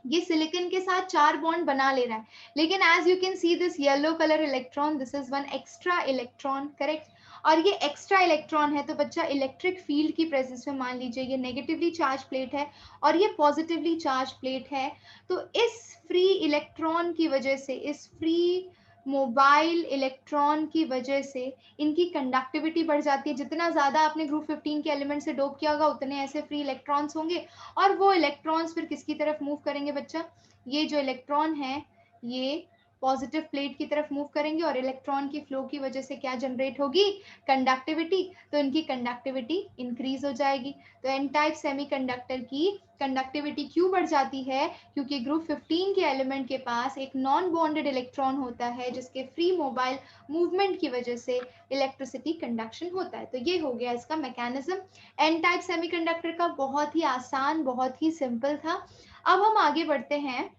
ये सिलिकन के साथ 4 बॉन्ड बना ले रहा है, लेकिन as you can see this yellow colour electron, this is one extra electron, correct. और ये एक्स्ट्रा इलेक्ट्रॉन है तो बच्चा इलेक्ट्रिक फील्ड की प्रेजेंस में मान लीजिए ये नेगेटिवली चार्ज प्लेट है और ये पॉजिटिवली चार्ज प्लेट है, तो इस फ्री इलेक्ट्रॉन की वजह से, इस फ्री मोबाइल इलेक्ट्रॉन की वजह से इनकी कंडक्टिविटी बढ़ जाती है। जितना ज्यादा आपने ग्रुप 15 के एलिमेंट से डोप किया होगा उतने ऐसे फ्री इलेक्ट्रॉन्स होंगे और वो इलेक्ट्रॉन्स फिर किसकी तरफ मूव करेंगे बच्चा? ये जो इलेक्ट्रॉन है ये पॉजिटिव प्लेट की तरफ मूव करेंगे और इलेक्ट्रॉन की फ्लो की वजह से क्या जनरेट होगी? कंडक्टिविटी। तो इनकी कंडक्टिविटी इंक्रीज हो जाएगी। तो एन टाइप सेमीकंडक्टर की कंडक्टिविटी क्यों बढ़ जाती है? क्योंकि ग्रुप 15 के एलिमेंट के पास एक नॉन बॉन्डेड इलेक्ट्रॉन होता है जिसके फ्री मोबाइल मूवमेंट की वजह से इलेक्ट्रिसिटी कंडक्शन होता है। तो ये हो गया इसका मैकेनिज्म। एन टाइप सेमीकंडक्टर का बहुत ही आसान, बहुत ही सिंपल था। अब हम आगे बढ़ते हैं।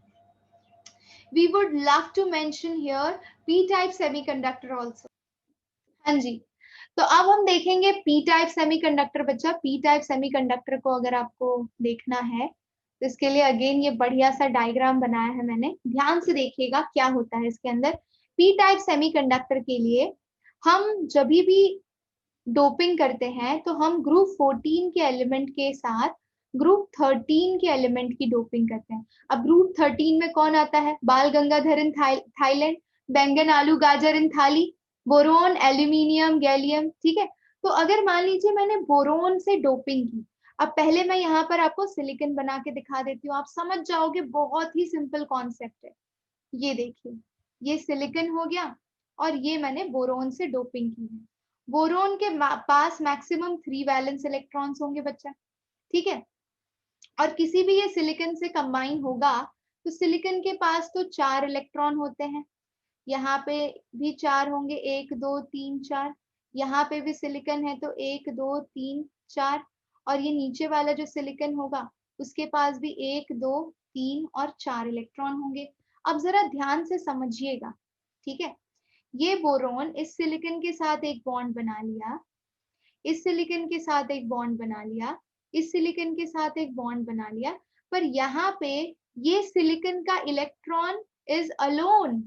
We would love to mention here p-type semiconductor also. हाँ जी, तो अब हम देखेंगे पी टाइप सेमीकंडक्टर। बच्चा पी टाइप सेमीकंडक्टर को अगर आपको देखना है तो इसके लिए अगेन ये बढ़िया सा डायग्राम बनाया है मैंने, ध्यान से देखिएगा क्या होता है इसके अंदर। पी टाइप सेमीकंडक्टर के लिए हम जब भी डोपिंग करते हैं तो हम ग्रुप 14 के एलिमेंट के साथ ग्रुप 13 के एलिमेंट की डोपिंग करते हैं। अब ग्रुप 13 में कौन आता है? बाल गंगाधर इन थाईलैंड, बैंगन आलू गाजर इन थाली, बोरोन एल्यूमिनियम गैलियम। ठीक है, तो अगर मान लीजिए मैंने बोरोन से डोपिंग की, अब पहले मैं यहाँ पर आपको सिलिकॉन बना के दिखा देती हूँ, आप समझ जाओगे, बहुत ही सिंपल कॉन्सेप्ट है। ये देखिए, ये सिलिकॉन हो गया और ये मैंने बोरोन से डोपिंग की है। बोरोन के पास मैक्सिमम 3 वैलेंस इलेक्ट्रॉन्स होंगे बच्चा, ठीक है। और किसी भी ये सिलिकॉन से कंबाइन होगा तो सिलिकॉन के पास तो 4 इलेक्ट्रॉन होते हैं, यहाँ पे भी 4 होंगे, 1 2 3 4। यहाँ पे भी सिलिकॉन है तो 1 2 3 4। और ये नीचे वाला जो सिलिकॉन होगा उसके पास भी 1 2 3 और 4 इलेक्ट्रॉन होंगे। अब जरा ध्यान से समझिएगा, ठीक है। ये बोरोन इस सिलिकॉन के साथ एक बॉन्ड बना लिया, इस सिलिकॉन के साथ एक बॉन्ड बना लिया, इस सिलिकॉन के साथ एक बॉन्ड बना लिया, पर यहाँ पे ये सिलिकॉन का इलेक्ट्रॉन इज अलोन,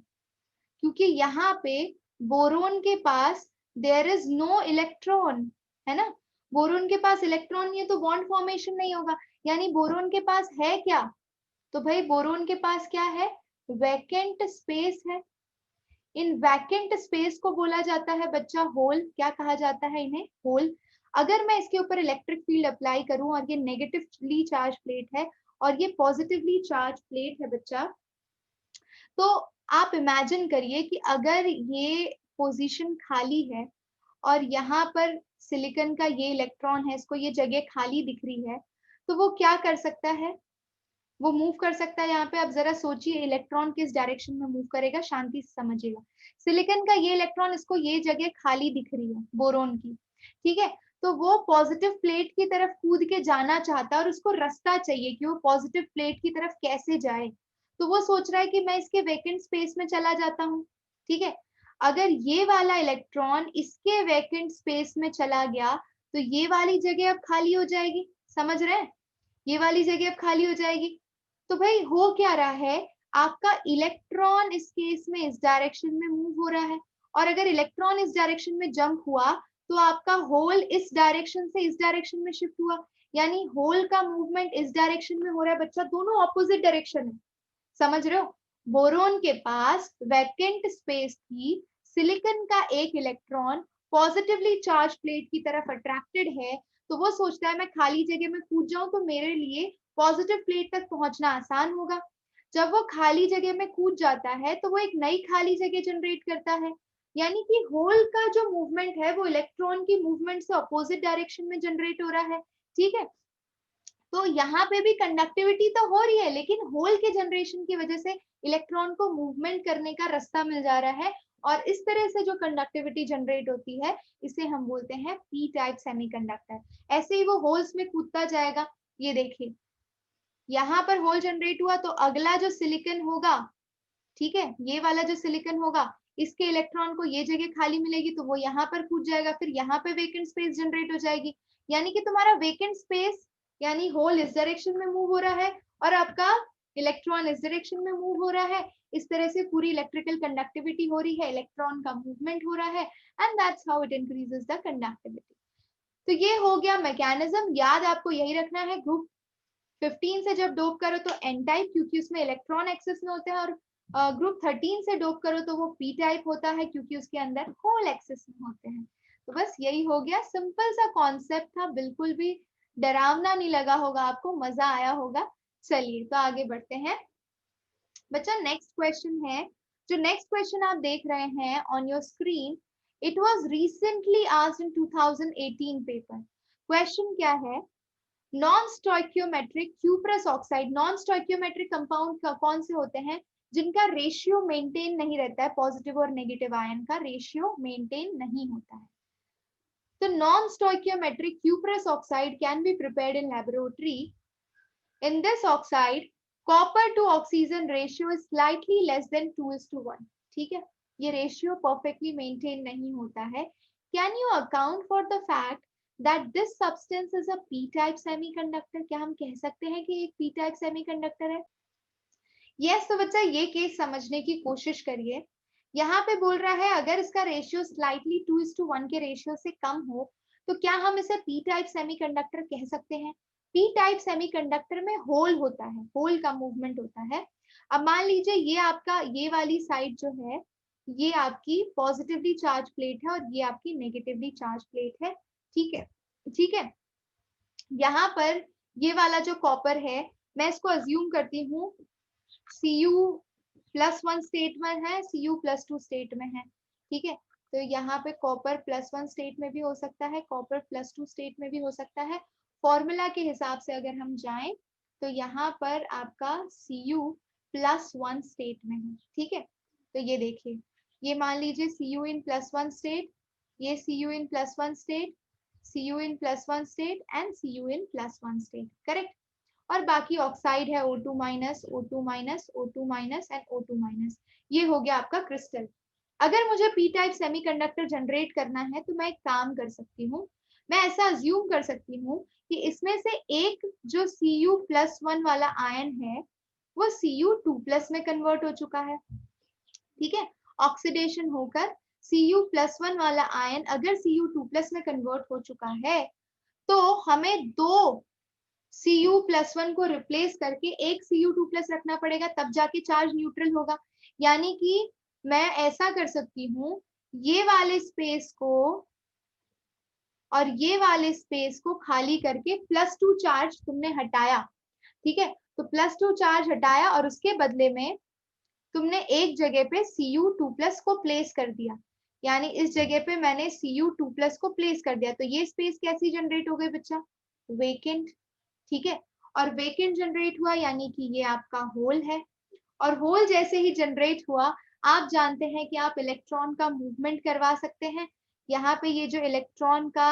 क्योंकि यहाँ पे बोरोन के पास देयर इज नो इलेक्ट्रॉन, है ना। बोरोन के पास इलेक्ट्रॉन नहीं है तो बॉन्ड फॉर्मेशन नहीं होगा। यानी बोरोन के पास है क्या? तो भाई बोरोन के पास क्या है? वैकेंट स्पेस है। इन वैकेंट स्पेस को बोला जाता है बच्चा होल। क्या कहा जाता है इन्हें? होल। अगर मैं इसके ऊपर इलेक्ट्रिक फील्ड अप्लाई करूं और ये नेगेटिवली चार्ज प्लेट है और ये पॉजिटिवली चार्ज प्लेट है बच्चा, तो आप इमेजिन करिए कि अगर ये पोजीशन खाली है और यहाँ पर सिलिकॉन का ये इलेक्ट्रॉन है, इसको ये जगह खाली दिख रही है, तो वो क्या कर सकता है? वो मूव कर सकता है यहाँ पे। अब जरा सोचिए इलेक्ट्रॉन किस डायरेक्शन में मूव करेगा, शांति से समझिएगा। सिलिकॉन का ये इलेक्ट्रॉन, इसको ये जगह खाली दिख रही है बोरोन की, ठीक है, तो वो पॉजिटिव प्लेट की तरफ कूद के जाना चाहता है और उसको रास्ता चाहिए कि वो पॉजिटिव प्लेट की तरफ कैसे जाए। तो वो सोच रहा है कि मैं इसके वैकेंट स्पेस में चला जाता हूँ, ठीक है। अगर ये वाला इलेक्ट्रॉन इसके वैकेंट स्पेस में चला गया तो ये वाली जगह अब खाली हो जाएगी, समझ रहे हैं? ये वाली जगह अब खाली हो जाएगी। तो भाई हो क्या रहा है, आपका इलेक्ट्रॉन इस केस में इस डायरेक्शन में मूव हो रहा है, और अगर इलेक्ट्रॉन इस डायरेक्शन में जंप हुआ तो आपका होल इस डायरेक्शन से इस डायरेक्शन में शिफ्ट हुआ। यानी होल का मूवमेंट इस डायरेक्शन में हो रहा है बच्चा, दोनों ऑपोजिट डायरेक्शन है, समझ रहे हो। बोरोन के पास वैकेंट स्पेस थी, सिलिकॉन का एक इलेक्ट्रॉन पॉजिटिवली चार्ज प्लेट की तरफ अट्रैक्टेड है, तो वो सोचता है मैं खाली जगह में कूद जाऊं तो मेरे लिए पॉजिटिव प्लेट तक पहुंचना आसान होगा। जब वो खाली जगह में कूद जाता है तो वो एक नई खाली जगह जनरेट करता है। यानी कि होल का जो मूवमेंट है वो इलेक्ट्रॉन की मूवमेंट से अपोजिट डायरेक्शन में जनरेट हो रहा है, ठीक है। तो यहाँ पे भी कंडक्टिविटी तो हो रही है लेकिन होल के जनरेशन की वजह से इलेक्ट्रॉन को मूवमेंट करने का रास्ता मिल जा रहा है, और इस तरह से जो कंडक्टिविटी जनरेट होती है इसे हम बोलते हैं पी टाइप सेमीकंडक्टर। ऐसे ही वो होल्स में कूदता जाएगा। ये देखिए, यहाँ पर होल जनरेट हुआ तो अगला जो सिलिकॉन होगा, ठीक है, ये वाला जो सिलिकॉन होगा इसके इलेक्ट्रॉन को ये जगह खाली मिलेगी तो वो यहाँ पर कूद जाएगा, फिर यहाँ पे वेकेंट स्पेस जनरेट हो जाएगी। यानी कि तुम्हारा वेकेंट स्पेस, यानी होल इस डायरेक्शन में मूव हो रहा है और आपका इलेक्ट्रॉन इस डायरेक्शन में मूव हो रहा है। इस तरह से पूरी इलेक्ट्रिकल कंडक्टिविटी हो रही है, इलेक्ट्रॉन का मूवमेंट हो रहा है, and that's how it increases the conductivity. तो ये हो गया मैकेनिज्म। याद आपको यही रखना है, ग्रुप 15 से जब डोप करो तो एन टाइप, क्योंकि उसमें इलेक्ट्रॉन एक्सेस में होते हैं, और ग्रुप 13 से डोप करो तो वो पी टाइप होता है क्योंकि उसके अंदर होल एक्सेस में होते हैं। तो बस यही हो गया, सिंपल सा कॉन्सेप्ट था, बिल्कुल भी डरावना नहीं लगा होगा आपको, मजा आया होगा। चलिए तो आगे बढ़ते हैं बच्चा। नेक्स्ट क्वेश्चन है, जो नेक्स्ट क्वेश्चन आप देख रहे हैं on your screen, it was recently asked in 2018 paper. Question क्या है, non stoichiometric cuprous oxide, non stoichiometric compound कौन से होते हैं जिनका रेशियो मेंटेन नहीं रहता है, पॉजिटिव और नेगेटिव आयन का रेशियो मेंटेन नहीं होता है। तो non stoichiometric cuprous oxide can be prepared in laboratory. In this oxide, copper to oxygen ratio is slightly less than 2:1. ठीक है, ये रेशियो परफेक्टली मेंटेन नहीं होता है। Can you account for the fact that this substance is a p-type semiconductor? क्या हम कह सकते हैं कि एक p-type semiconductor है? Yes, तो बच्चा ये केस समझने की कोशिश करिए। यहाँ पे बोल रहा है अगर इसका रेशियो स्लाइटली 2:1 के रेशियो से कम हो तो क्या हम इसे p-type semiconductor कह सकते हैं? पी टाइप सेमीकंडक्टर में होल होता है, होल का मूवमेंट होता है। अब मान लीजिए ये आपका, ये वाली साइड जो है ये आपकी पॉजिटिवली चार्ज प्लेट है और ये आपकी नेगेटिवली चार्ज प्लेट है। ठीक है, ठीक है। यहाँ पर ये वाला जो कॉपर है मैं इसको अज्यूम करती हूँ Cu+1 स्टेट में है, Cu+2 स्टेट में है। ठीक है, तो यहाँ पे कॉपर +1 स्टेट में भी हो सकता है, कॉपर +2 स्टेट में भी हो सकता है। फॉर्मूला के हिसाब से अगर हम जाएं तो यहाँ पर आपका Cu+1 स्टेट में है। ठीक है, तो ये देखिए, ये मान लीजिए Cu+1 स्टेट, ये Cu+1 state, Cu+1 state and Cu+1 state, correct. और बाकी ऑक्साइड है O2 minus, O2 minus, O2 minus and O2 minus. ये हो गया आपका क्रिस्टल। अगर मुझे पी टाइप सेमीकंडक्टर जनरेट करना है तो मैं एक काम कर सकती हूँ, मैं ऐसा अज्यूम कर सकती हूँ कि इसमें से एक जो Cu+1 वाला आयन है वो Cu2+ में कन्वर्ट हो चुका है। ठीक है, ऑक्सीडेशन होकर Cu+1 वाला आयन अगर Cu2+ में कन्वर्ट हो चुका है तो हमें दो Cu+1 को रिप्लेस करके एक Cu2+ रखना पड़ेगा, तब जाके चार्ज न्यूट्रल होगा। यानी कि मैं ऐसा कर सकती हूँ, ये वाले स्पेस को और ये वाले स्पेस को खाली करके +2 चार्ज तुमने हटाया। ठीक है, तो +2 चार्ज हटाया और उसके बदले में तुमने एक जगह पे Cu2+ को प्लेस कर दिया, यानी इस जगह पे मैंने Cu2+ को प्लेस कर दिया। तो ये स्पेस कैसी जनरेट हो गई बच्चा? वेकेंट। ठीक है, और वेकेंट जनरेट हुआ यानी कि ये आपका होल है, और होल जैसे ही जनरेट हुआ आप जानते हैं कि आप इलेक्ट्रॉन का मूवमेंट करवा सकते हैं। यहाँ पे ये जो इलेक्ट्रॉन का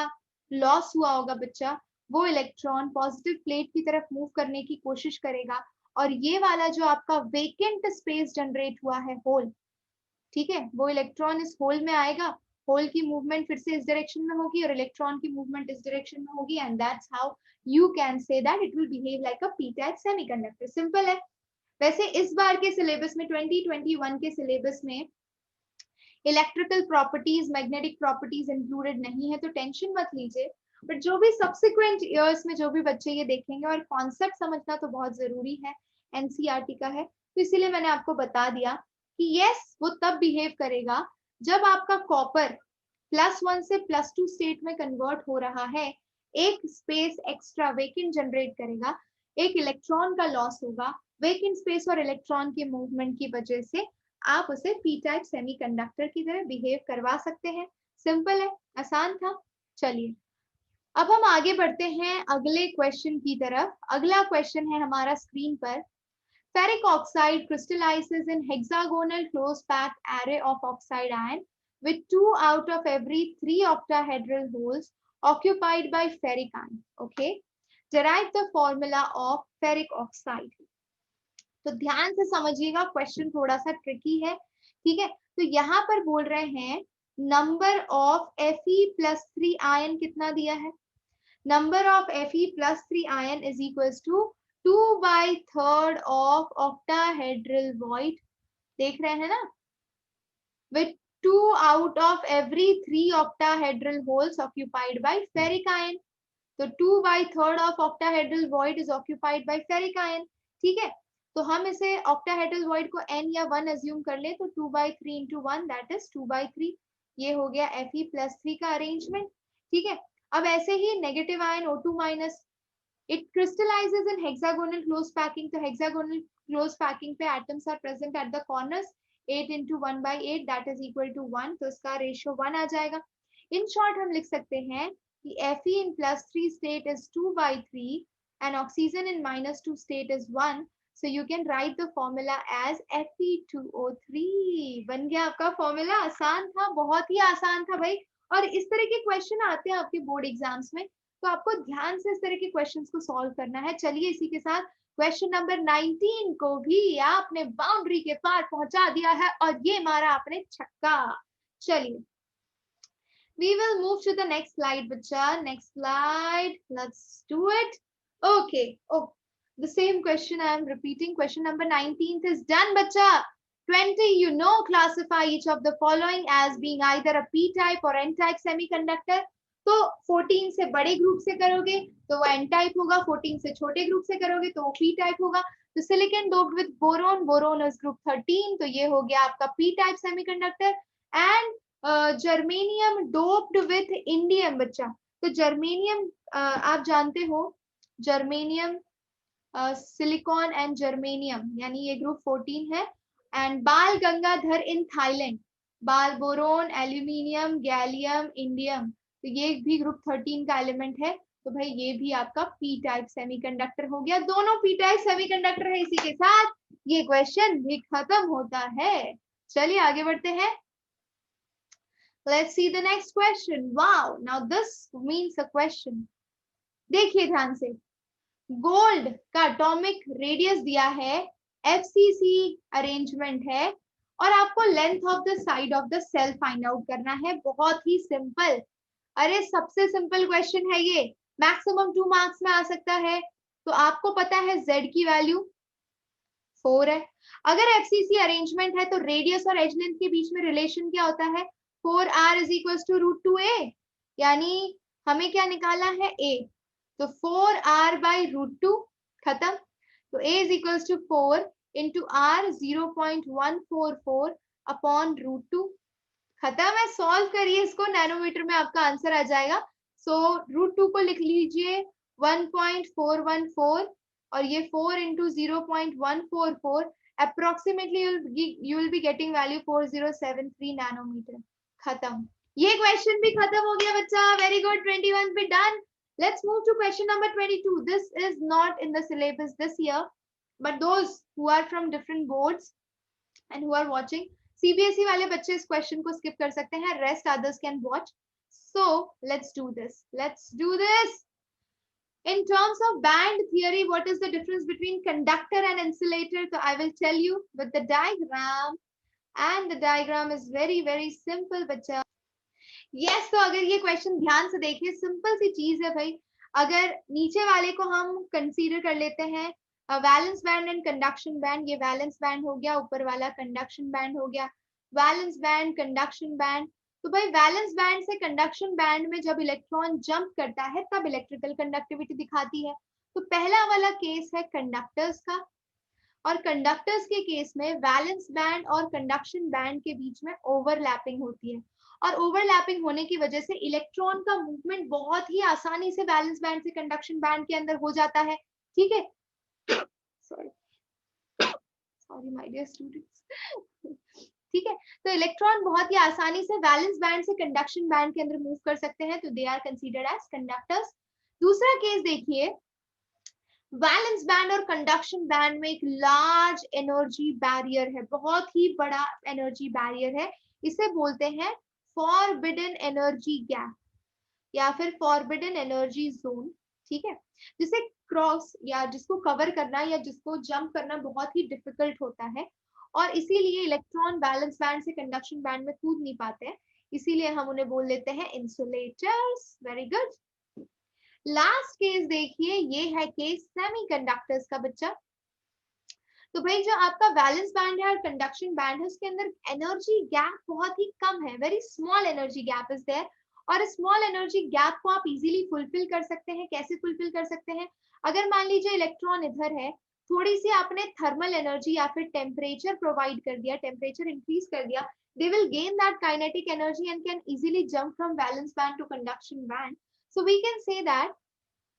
लॉस हुआ होगा बच्चा, वो इलेक्ट्रॉन पॉजिटिव प्लेट की तरफ मूव करने की कोशिश करेगा, और ये वाला जो आपका वेकेंट स्पेस जनरेट हुआ है होल, ठीक है, वो इलेक्ट्रॉन इस होल में आएगा, होल की मूवमेंट फिर से इस डायरेक्शन में होगी और इलेक्ट्रॉन की मूवमेंट इस डायरेक्शन में होगी, and that's how you can say that it will behave like a P type semiconductor. Simple है। वैसे इस बार के सिलेबस में 2021 के सिलेबस में electrical properties, magnetic properties included नहीं है, तो टेंशन मत लीजिए। बट जो भी सब्सिक्वेंट ईयर्स में जो भी बच्चे ये देखेंगे, और कॉन्सेप्ट समझना तो बहुत जरूरी है, एनसीईआरटी का है, तो इसीलिए मैंने आपको बता दिया कि यस वो तब बिहेव करेगा जब आपका कॉपर +1 से +2 स्टेट में कन्वर्ट हो रहा है, एक स्पेस एक्स्ट्रा वेकेंट जनरेट करेगा, एक इलेक्ट्रॉन का लॉस होगा, वेकेंट स्पेस और इलेक्ट्रॉन के मूवमेंट की वजह से आप उसे पी टाइप सेमीकंडक्टर की तरह बिहेव करवा सकते हैं। सिंपल है, आसान था। चलिए अब हम आगे बढ़ते हैं अगले क्वेश्चन की तरफ। अगला क्वेश्चन है हमारा स्क्रीन पर, ferric oxide crystallizes in hexagonal close packed array of oxide ion with 2 out of every 3 octahedral holes occupied by ferric ion. Okay, derive the formula of ferric oxide. तो ध्यान से समझिएगा, क्वेश्चन थोड़ा सा tricky है। ठीक है, तो यहाँ पर बोल रहे हैं नंबर ऑफ Fe+3 आयन कितना दिया है? Number of Fe+3 ion is equals to 2/3 of octahedral void. देख रहे हैं ना, with 2 out of every 3 octahedral holes occupied by ferric ion. तो 2/3 of octahedral void is occupied by ferric ion. ठीक है, तो हम इसे ऑक्टाहेड्रल वॉइड को n या 1 अज्यूम कर ले तो 2/3 into 1 दैट इज 2/3। ये हो गया Fe+3 का अरेंजमेंट। ठीक है, अब ऐसे ही negative ion O2 minus, it crystallizes in hexagonal close packing। तो hexagonal close packing पे atoms are present at the corners, 8 into 1/8 that is equal to 1। तो इसका रेशियो 1 आ जाएगा। इन शॉर्ट हम लिख सकते हैं कि Fe in +3 state is 2/3 and oxygen in -2 state is 1। So you can write the formula as Fe2O3। बन गया आपका फॉर्मूला। आसान था, बहुत ही आसान था भाई। और इस तरह के क्वेश्चन आते हैं आपके बोर्ड एग्जाम्स में, तो आपको ध्यान से इस तरह के क्वेश्चंस को सॉल्व करना है। चलिए इसी के साथ क्वेश्चन नंबर 19 को भी आपने बाउंड्री के पार पहुंचा दिया है और ये मारा आपने छक्का। चलिए we will move to the next slide बच्चा। next slide, let's do it। okay, oh the same question I am repeating। question number 19 is done बच्चा। 20 you know classify each of the following as being either a p type or n type semiconductor। तो 14 से बड़े group से करोगे तो वो n type होगा, 14 से छोटे ग्रुप से करोगे तो वो p टाइप होगा। तो silicon doped with boron, boron is group 13, तो ये हो गया आपका p type semiconductor. And germanium doped with indium बच्चा। तो जर्मेनियम आप जानते हो, जर्मेनियम सिलिकॉन एंड जर्मेनियम यानी ये ग्रुप 14 है। एंड बाल गंगाधर इन थाईलैंड, बाल बोरोन, एल्यूमिनियम, गैलियम, इंडियम, तो ये भी ग्रुप 13 का एलिमेंट है। तो भाई ये भी आपका पी टाइप सेमीकंडक्टर हो गया। दोनों पी टाइप सेमीकंडक्टर है। इसी के साथ ये क्वेश्चन भी खत्म होता है। चलिए आगे बढ़ते हैं। Let's see the next question। Wow, now this means a question। देखिए ध्यान से, गोल्ड का एटॉमिक रेडियस दिया है, FCC अरेंजमेंट है और आपको length of the side of the cell find out करना है। बहुत ही सिंपल, अरे सबसे सिंपल क्वेश्चन है ये, मैक्सिमम 2 मार्क्स में आ सकता है। तो आपको पता है Z की वैल्यू 4 है। अगर FCC अरेंजमेंट है तो रेडियस और एज लेंथ के बीच में रिलेशन क्या होता है, 4r is equals to √2a, यानी हमें क्या निकालना है a। तो 4r by √2 खत्म। तो a is equals to 4 into r 0.144 upon √2 खत्म है। सॉल्व करिए इसको, नैनोमीटर में आपका आंसर आ जाएगा। सो √2 को लिख लीजिए 1.414 और ये 4 into 0.144 approximately you will be getting value 4073 nanometer। खत्म, ये क्वेश्चन भी खत्म हो गया बच्चा। वेरी गुड, 21 भी done. Let's move to question number 22। This is not in the syllabus this year, but those who are from different boards and who are watching, CBSE वाले बच्चे इस क्वेश्चन को स्किप कर सकते हैं, rest others can watch. So let's do this, let's do this. In terms of band theory, what is the difference between conductor and insulator? So I will tell you with the diagram, and the diagram is very simple बच्चा। yes, तो अगर ये question ध्यान से देखिए, simple सी चीज है भाई। अगर नीचे वाले को हम कंसीडर कर लेते हैं valence band and conduction band, ये वैलेंस बैंड हो गया, ऊपर वाला कंडक्शन बैंड हो गया। वैलेंस बैंड, कंडक्शन बैंड, तो भाई वैलेंस बैंड से कंडक्शन बैंड में जब इलेक्ट्रॉन जंप करता है तब इलेक्ट्रिकल कंडक्टिविटी दिखाती है। तो पहला वाला केस है कंडक्टर्स का, और कंडक्टर्स के केस में वैलेंस बैंड और कंडक्शन बैंड के बीच में ओवरलैपिंग होती है, और ओवरलैपिंग होने की वजह से इलेक्ट्रॉन का मूवमेंट बहुत ही आसानी से वैलेंस बैंड से कंडक्शन बैंड के अंदर हो जाता है। ठीक है, सॉरी माय डियर स्टूडेंट्स। ठीक है, तो इलेक्ट्रॉन बहुत ही आसानी से वैलेंस बैंड से कंडक्शन बैंड के अंदर मूव कर सकते हैं, तो they are considered as conductors. दूसरा केस देखिए, वैलेंस बैंड और कंडक्शन बैंड में एक लार्ज एनर्जी बैरियर है, बहुत ही बड़ा एनर्जी बैरियर है। इसे बोलते हैं फॉरबिडन एनर्जी गैप या फिर फॉरबिडन एनर्जी जोन। ठीक है, जिसे क्रॉस या जिसको कवर करना या जिसको जंप करना बहुत ही डिफिकल्ट होता है, और इसीलिए इलेक्ट्रॉन वैलेंस बैंड से कंडक्शन बैंड में कूद नहीं पाते हैं, इसीलिए हम उन्हें बोल लेते हैं insulators. Very good. Last case देखिए, ये है केस सेमीकंडक्टर्स का बच्चा। तो भाई जो आपका वैलेंस बैंड है और कंडक्शन बैंड है, उसके अंदर एनर्जी गैप बहुत ही कम है, very small energy gap is there, और स्मॉल एनर्जी गैप को आप इजीली फुलफिल कर सकते हैं। कैसे फुलफिल कर सकते हैं, अगर मान लीजिए इलेक्ट्रॉन इधर है थोड़ी सी आपने थर्मल एनर्जी या फिर टेम्परेचर प्रोवाइड कर दिया, टेम्परेचर इंक्रीज कर दिया, they will gain that kinetic energy and can easily jump from valence band to conduction band. So we can say that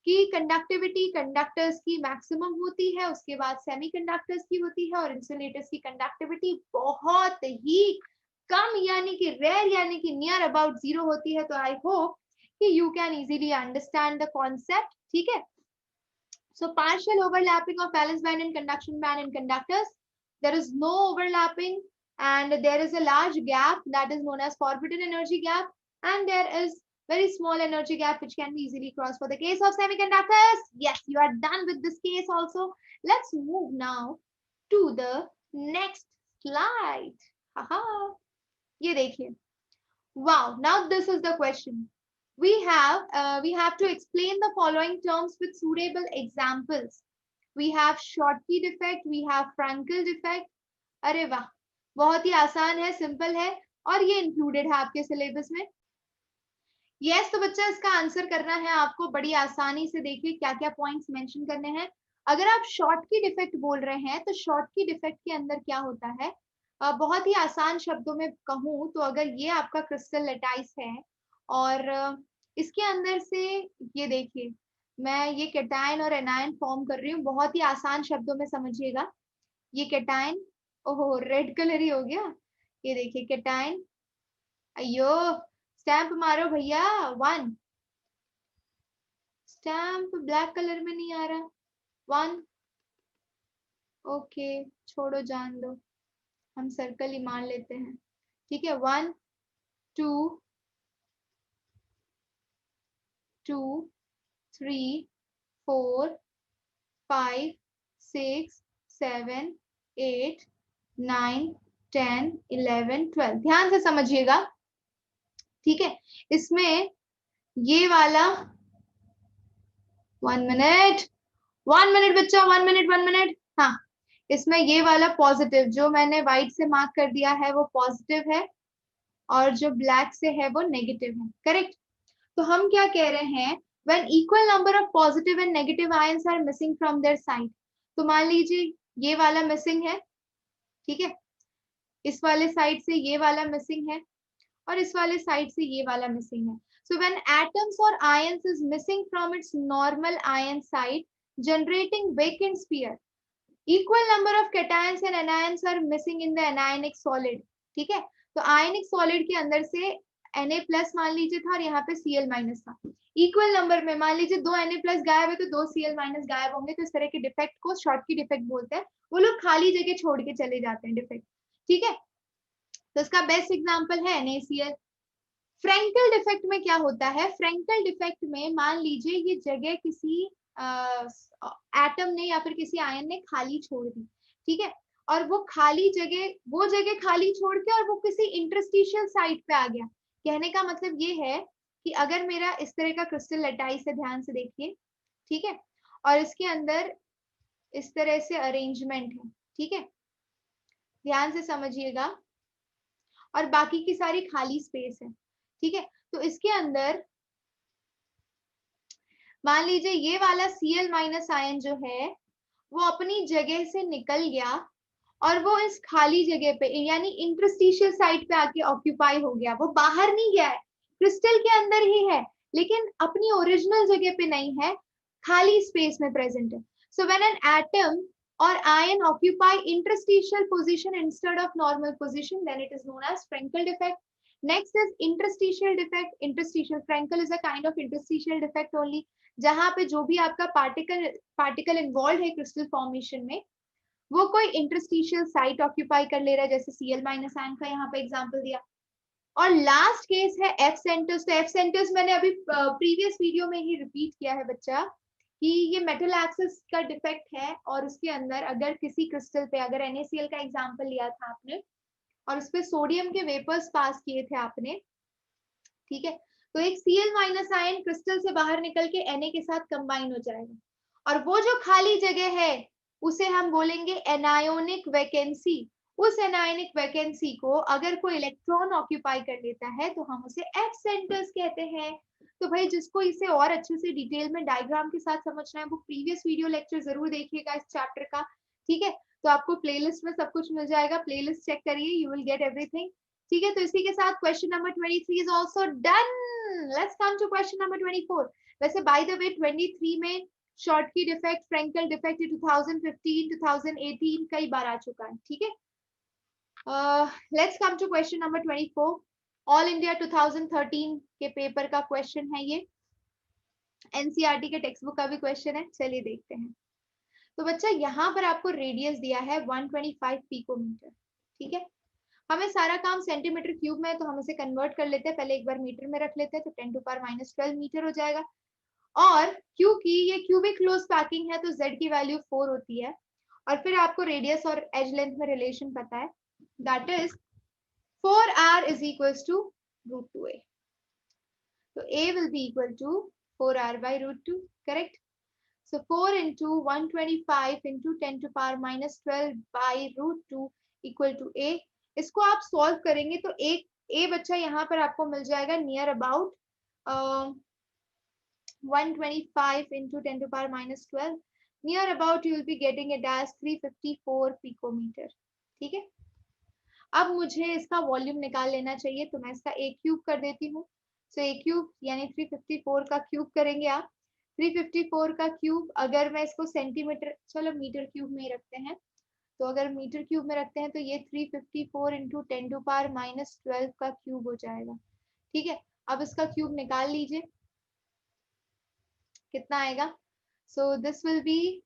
कि कंडक्टिविटी कंडक्टर्स की मैक्सिमम होती है, उसके बाद सेमीकंडक्टर्स की होती है, और इंसुलेटर्स की कंडक्टिविटी बहुत ही कम यानी कि रेयर यानी कि नियर अबाउट जीरो होती है. तो आई होप कि you can easily understand the concept. ठीक है. So partial overlapping of valence band and conduction band in conductors. There is no overlapping and there is a large gap that is known as forbidden energy gap, and there is very small energy gap which can be easily crossed for the case of semiconductors. Yes, you are done with this case also. Let's move now to the next slide. Haha. ये देखिए. Wow, now this is the question. We have to explain the following terms with suitable examples. We have Schottky defect, we have Frankel defect. अरे वाह, बहुत ही आसान है, simple है, और ये इंक्लूडेड है आपके सिलेबस में. यस, तो बच्चा इसका आंसर करना है आपको बड़ी आसानी से. देखिए क्या क्या पॉइंट्स मेंशन करने हैं. अगर आप Schottky डिफेक्ट बोल रहे हैं तो Schottky डिफेक्ट के अंदर क्या होता है, बहुत ही आसान शब्दों में कहूँ तो अगर ये आपका क्रिस्टल लेटाइस है और इसके अंदर से ये देखिए मैं ये कैटायन और एनायन फॉर्म कर रही हूँ. बहुत ही आसान शब्दों में समझिएगा. ये कैटायन, ओहो रेड कलर ही हो गया. ये देखिए कैटायन, अयो स्टैंप मारो भैया. 1 स्टैंप ब्लैक कलर में नहीं आ रहा. 1 ओके, छोड़ो जान दो, हम सर्कल ही मान लेते हैं. ठीक है. 1 2 2 3 4 5 6 7 8 9 10 11 12. ध्यान से समझिएगा. ठीक है. इसमें ये वाला 1 मिनट बच्चा, 1 मिनट. हाँ, इसमें ये वाला पॉजिटिव जो मैंने व्हाइट से मार्क कर दिया है वो पॉजिटिव है, और जो ब्लैक से है वो नेगेटिव है. करेक्ट. तो हम क्या कह रहे हैं, when equal number of positive and negative ions are missing from their side. तो मान लीजिए ये वाला मिसिंग है. ठीक है. इस वाले साइड से ये वाला मिसिंग है और इस वाले साइड से ये वाला मिसिंग है. So when atoms or ions is missing from its normal ion side, generating vacant sphere, equal number of cations and anions are missing in the anionic solid. ठीक है. तो आयनिक सॉलिड के अंदर से Na प्लस मान लीजिए था और यहाँ पे Cl माइनस था. इक्वल नंबर में मान लीजिए 2 Na प्लस गायब है तो 2 Cl माइनस गायब होंगे. तो इस तरह के डिफेक्ट को Schottky डिफेक्ट बोलते हैं. वो लोग खाली जगह छोड़ के चले जाते हैं डिफेक्ट. ठीक है. तो इसका बेस्ट एग्जांपल है NaCl. फ्रैंकल डिफेक्ट में क्या होता है, फ्रैंकल डिफेक्ट में मान लीजिए ये जगह किसी एटम ने या फिर किसी आयन ने खाली छोड़ दी. ठीक है. और वो जगह खाली छोड़ के और वो किसी इंटरस्टिशियल साइट पे आ गया. कहने का मतलब ये है कि अगर मेरा इस तरह का क्रिस्टल लेटाइस है, ध्यान से देखिए. ठीक है. और इसके अंदर इस तरह से अरेंजमेंट है. ठीक है. ध्यान से समझिएगा. और बाकी की सारी खाली स्पेस है. ठीक है. तो इसके अंदर मान लीजिए ये वाला Cl माइनस आयन जो है वो अपनी जगह से निकल गया और वो इस खाली जगह पे यानी इंटरस्टिशियल साइट पे आके ऑक्यूपाई हो गया. वो बाहर नहीं गया है, क्रिस्टल के अंदर ही है, लेकिन अपनी ओरिजिनल जगह पे नहीं है, खाली स्पेस में प्रेजेंट है. So when an atom or ion occupy interstitial position instead of normal position, then it is known as Frankel defect. Next is interstitial defect. Interstitial Frankel is a kind of interstitial defect only, जहां पे जो भी आपका particle involve है crystal formation में वो कोई interstitial site occupy कर ले रहा है, जैसे Cl माइनस आयन का यहाँ पे एग्जांपल दिया. और लास्ट केस है एफ सेंटर्स. तो एफ सेंटर्स मैंने अभी प्रीवियस वीडियो में ही रिपीट किया है बच्चा कि ये मेटल एक्सिस का डिफेक्ट है और उसके अंदर अगर किसी क्रिस्टल पे अगर NaCl का एग्जांपल लिया था आपने और उस पे सोडियम के वेपर्स पास किए थे आपने. ठीक है. तो एक Cl माइनस आयन क्रिस्टल से बाहर निकल के Na के साथ कंबाइन हो जाएगा और वो जो खाली जगह है उसे हम बोलेंगे एनायोनिक वैकेंसी. उस एनायोनिक वैकेंसी को अगर कोई इलेक्ट्रॉन ऑक्यूपाई कर लेता है तो हम उसे एफ सेंटर्स कहते हैं. तो भाई जिसको इसे और अच्छे से डिटेल में डायग्राम के साथ समझना है वो प्रीवियस वीडियो लेक्चर जरूर देखिएगा इस चैप्टर का, ठीक है। तो आपको प्लेलिस्ट में सब कुछ मिल जाएगा, प्लेलिस्ट चेक करिए, यू विल गेट एवरीथिंग, ठीक है। तो इसी के साथ question number 23 is also done. Let's come to question number 24। वैसे बाय द वे 23 में शॉर्टकी डिफेक्ट, फ्रेंकल डिफेक्ट 2015 2018 कई बार आ चुका है, ठीक है। Let's come to question number 24। All India 2013 के पेपर का क्वेश्चन है ये, एनसीईआरटी के टेक्स्ट बुक का भी क्वेश्चन है, चलिए देखते हैं। तो बच्चा यहाँ पर आपको रेडियस दिया है 125 पिकोमीटर, ठीक है। हमें सारा काम सेंटीमीटर क्यूब में है तो हम इसे कन्वर्ट कर लेते हैं, पहले एक बार मीटर में रख लेते हैं, तो 10⁻⁻12 मीटर हो जाएगा। और क्योंकि ये क्यूबिक क्लोज पैकिंग है तो z की वैल्यू 4 होती है, और फिर आपको रेडियस और एज लेंथ में रिलेशन पता है, that is 4r is equals to √2a. So a will be equal to 4r by √2, correct? So 4 into 125 into 10⁻⁻12 by √2 equal to a. इसको आप सॉल्व करेंगे तो एक a बच्चा यहाँ पर आपको मिल जाएगा near about 125 into 10⁻⁻12, near about you will be getting it as 354 picometer, ठीक है। अब मुझे इसका वॉल्यूम निकाल लेना चाहिए, तो मैं इसका a क्यूब कर देती हूँ। सो a क्यूब यानी 354 का क्यूब करेंगे आप, 354 का क्यूब अगर मैं इसको सेंटीमीटर, चलो मीटर क्यूब में ही रखते हैं, तो अगर मीटर क्यूब में रखते हैं तो ये 354 into 10⁻⁻12 का क्यूब हो जाएगा, ठीक है। अब इसका क्यूब निकाल लीजिए, कितना आएगा। So this will be,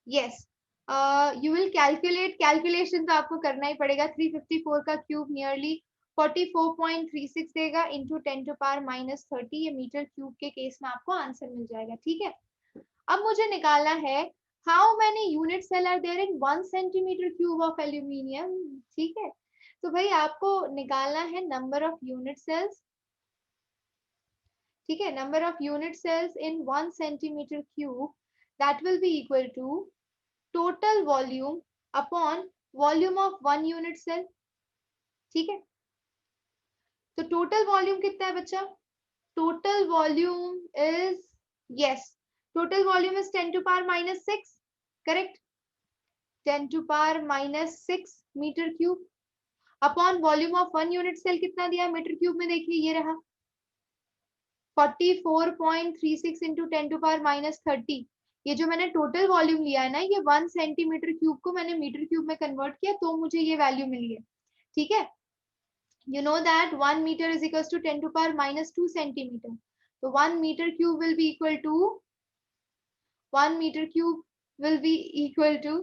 yes, you will calculate, calculation तो आपको करना ही पड़ेगा। 354 का क्यूब नियरली 44.36 देगा इंटू 10⁻⁻30, ये मीटर क्यूब के केस में आपको आंसर मिल जाएगा, ठीक है। अब मुझे निकालना है how many unit cell are there in 1 centimetre cube of aluminium, ठीक है। तो भाई आपको निकालना है नंबर ऑफ यूनिट सेल्स, ठीक है, number of unit cells in 1 centimetre cube, that will be equal to total volume upon volume of 1 unit cell, ठीक है। तो टोटल वॉल्यूम कितना है बच्चा, total volume is, yes, total volume is 10⁻⁻6, correct, 10⁻⁻6 metre cube upon volume of 1 unit cell कितना दिया है metre cube में, देखिए ये रहा 44.36 इंटू 10⁻⁻30। ये जो मैंने टोटल वॉल्यूम लिया है ना, ये 1 सेंटीमीटर क्यूब को मैंने मीटर क्यूब में कन्वर्ट किया तो मुझे ये वैल्यू मिली है, ठीक है। You know that 1 metre is equal to 10⁻⁻2 centimetre, तो 1 metre cube will be equal to 1 metre cube will be equal to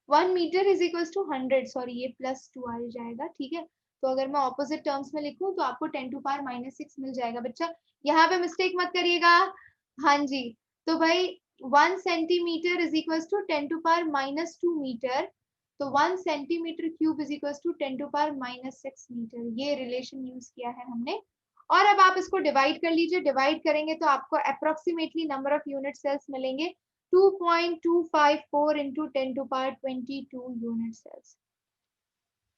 1 metre is equal to 100, sorry ये +2 आ जाएगा, ठीक है। तो अगर मैं ऑपोजिट टर्म्स में लिखूं तो आपको 10⁻⁻6 मिल जाएगा बच्चा, यहाँ पे मिस्टेक मत करिएगा, हाँ जी। तो भाई 1 centimetre is equal to 10⁻⁻2 metre, तो 1 centimetre cube is equal to 10⁻�6 metre, ये रिलेशन यूज किया है हमने। और अब आप इसको डिवाइड कर लीजिए, डिवाइड करेंगे तो आपको approximately number of unit cells मिलेंगे 2.254 into 10⁻22 यूनिट सेल्स,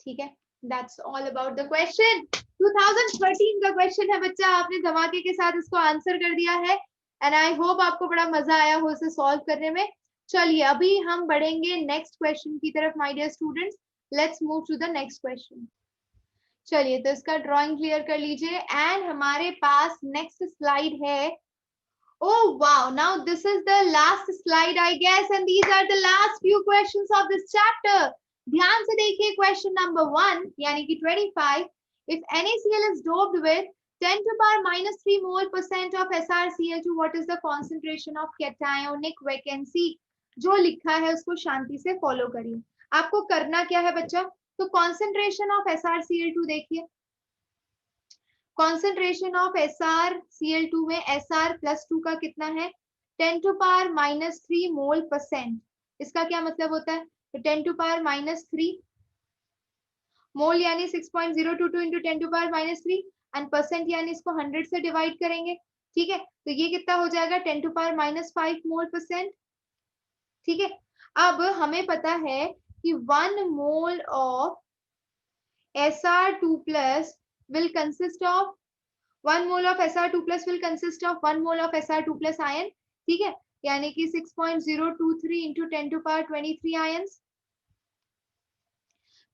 ठीक है। That's all about the question. 2013 का क्वेश्चन है बच्चा, आपने धमाके के साथ इसको आंसर कर दिया है, एंड आई होप आपको बड़ा मजा आया हो इसे सॉल्व करने में। चलिए अभी हम बढ़ेंगे नेक्स्ट क्वेश्चन की तरफ my dear students, let's move to the next question. चलिए तो इसका ड्राइंग क्लियर कर लीजिए, एंड हमारे पास नेक्स्ट स्लाइड है। Oh wow, now this is the last slide I guess, and these are the last few questions of this chapter. ध्यान से देखिए क्वेश्चन नंबर 1 यानी कि 25, if NaCl is doped with 10⁻³ mole% of SrCl2, what is the concentration of cationic vacancy? जो लिखा है उसको शांति से फॉलो करिए। आपको करना क्या है बच्चा, तो concentration of SrCl2 देखिए, कॉन्सेंट्रेशन ऑफ SrCl2 में Sr+2 का कितना है 10⁻³ मोल%, इसका क्या मतलब होता है, तो 10⁻³ मोल यानी 6.022 इंटू 10⁻³ एंड परसेंट यानी इसको 100 से डिवाइड करेंगे, ठीक है। तो ये कितना हो जाएगा 10⁻5 मोल%, ठीक है। अब हमें पता है कि 1 mole of Sr2+ will consist of 1 mole of Sr2 plus will consist of 1 mole of Sr2 plus ion, ठीक है, यानी कि 6.023 into 10 to power 23 ions।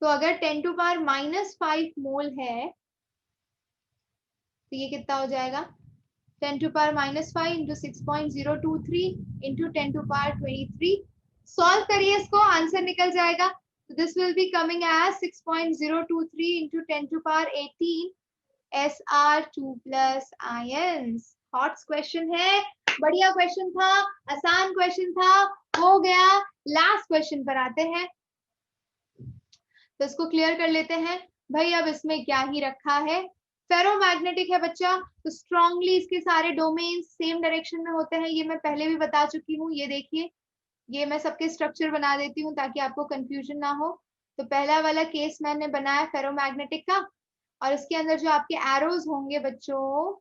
तो अगर 10 to power -5 मोल है तो ये कितना हो जाएगा, 10 to power -5 into 6.023 into 10 to power 23। Solve करिए इसको, आंसर निकल जाएगा। So this will be coming as 6.023 into 10 to power 18 Sr2 plus ions। Hot question है, बढ़िया क्वेश्चन था, आसान क्वेश्चन था, हो गया। लास्ट क्वेश्चन पर आते हैं, तो इसको क्लियर कर लेते हैं भाई। अब इसमें क्या ही रखा है, फेरोमैग्नेटिक है बच्चा, तो स्ट्रांगली इसके सारे डोमेन्स सेम डायरेक्शन में होते हैं, ये मैं पहले भी बता चुकी हूँ। ये देखिए, ये मैं सबके स्ट्रक्चर बना देती हूँ ताकि आपको कंफ्यूजन ना हो। तो पहला वाला केस मैंने बनाया फेरोमैग्नेटिक का, और इसके अंदर जो आपके एरोज होंगे बच्चों,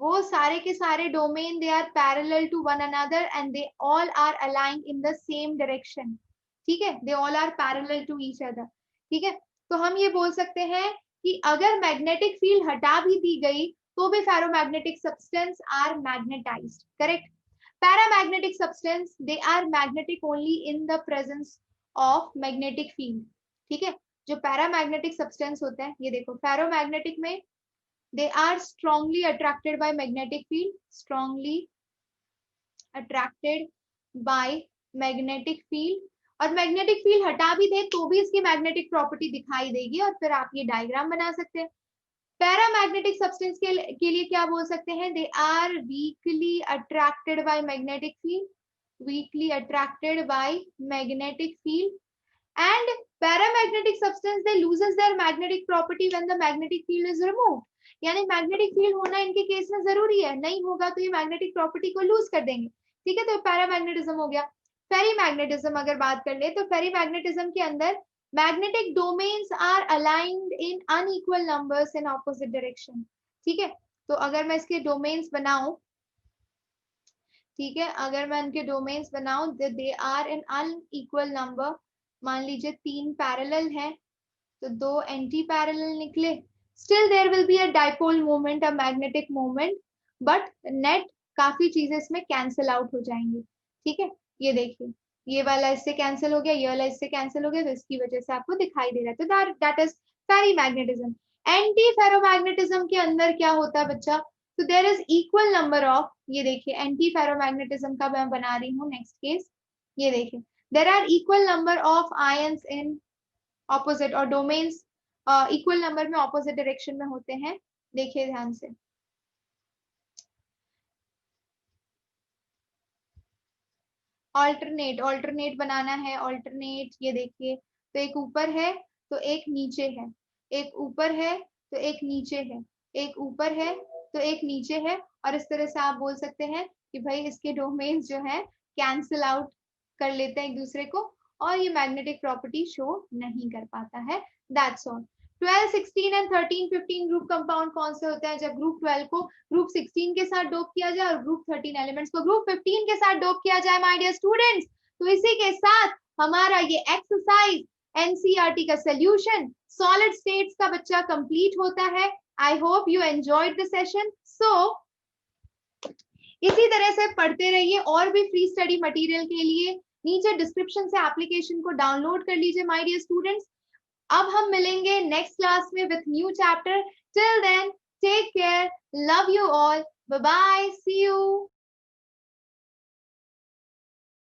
वो सारे के सारे domain they are parallel to one another and they all are aligned in the same direction, ठीक है, they all are parallel to each other, ठीक है। तो हम ये बोल सकते हैं कि अगर मैग्नेटिक फील्ड हटा भी दी गई तो भी ferromagnetic substance are magnetised, correct. Paramagnetic substance they are magnetic only in the presence of magnetic field, ठीक है। जो पैरामैग्नेटिक सब्सटेंस होते हैं, ये देखो, फेरोमैग्नेटिक में they are strongly attracted by magnetic field, strongly attracted by magnetic field। और magnetic field हटा भी दे तो भी इसकी मैग्नेटिक प्रॉपर्टी दिखाई देगी, और फिर आप ये डायग्राम बना सकते हैं। पैरामैग्नेटिक सब्सटेंस के लिए क्या बोल सकते हैं, they are weakly attracted by magnetic field, weakly attracted by magnetic field. and paramagnetic substance they loses their magnetic property when the magnetic field is removed। यानी मैग्नेटिक फील्ड होना इनके केस में जरूरी है, नहीं होगा तो ये मैग्नेटिक प्रॉपर्टी को लूज कर देंगे, ठीक है। तो पैरामैग्नेटिज्म हो गया। फेरीमैग्नेटिज्म अगर बात कर ले, तो फेरीमैग्नेटिज्म के अंदर magnetic domains are aligned in unequal numbers in opposite direction, ठीक है। तो अगर मैं इसके डोमेन्स बनाऊं, ठीक है, अगर मैं इनके डोमेन्स बनाऊं, they are in unequal number. मान लीजिए 3 पैरेलल है तो 2 एंटी पैरेलल निकले, still there will be a dipole moment, a magnetic moment, but net काफी चीजें इसमें कैंसिल आउट हो जाएंगी, ठीक है। ये देखिए, ये वाला इससे कैंसिल हो गया, ये वाला इससे कैंसिल हो गया, तो इसकी वजह से आपको दिखाई दे रहा है। तो that is ferrimagnetism. Anti ferromagnetism के अंदर क्या होता है बच्चा, तो there is equal number of, ये देखिए एंटी फेरोमैग्नेटिज्म का मैं बना रही हूँ नेक्स्ट केस। ये देखिए, there are equal number of ions in opposite और domains equal number में opposite direction में होते हैं। देखिए ध्यान से, alternate बनाना है, alternate, ये देखिए, तो एक ऊपर है तो एक नीचे है, एक ऊपर है तो एक नीचे है, एक ऊपर है तो एक नीचे है, और इस तरह से आप बोल सकते हैं कि भाई इसके डोमेन्स जो है कैंसिल आउट कर लेते हैं एक दूसरे को, और ये मैग्नेटिक प्रॉपर्टी शो नहीं कर पाता है। That's all. 12, 16 and 13, 15 group compound कौन से होते हैं, जब ग्रुप 12 को ग्रुप 16 के साथ डोप किया जाए और ग्रुप 13 एलिमेंट्स को ग्रुप 15 के साथ डोप किया जाए माय डियर स्टूडेंट्स। तो इसी के साथ हमारा ये एक्सरसाइज एनसीईआरटी का सोल्यूशन सॉलिड स्टेट्स का बच्चा कंप्लीट होता है। I hope you enjoyed the session. So इसी तरह से पढ़ते रहिए, और भी फ्री स्टडी मटेरियल के लिए नीचे डिस्क्रिप्शन से एप्लीकेशन को डाउनलोड कर लीजिए माय डियर स्टूडेंट्स। अब हम मिलेंगे नेक्स्ट क्लास में with new chapter. Till then take care, love you all, bye bye, see you.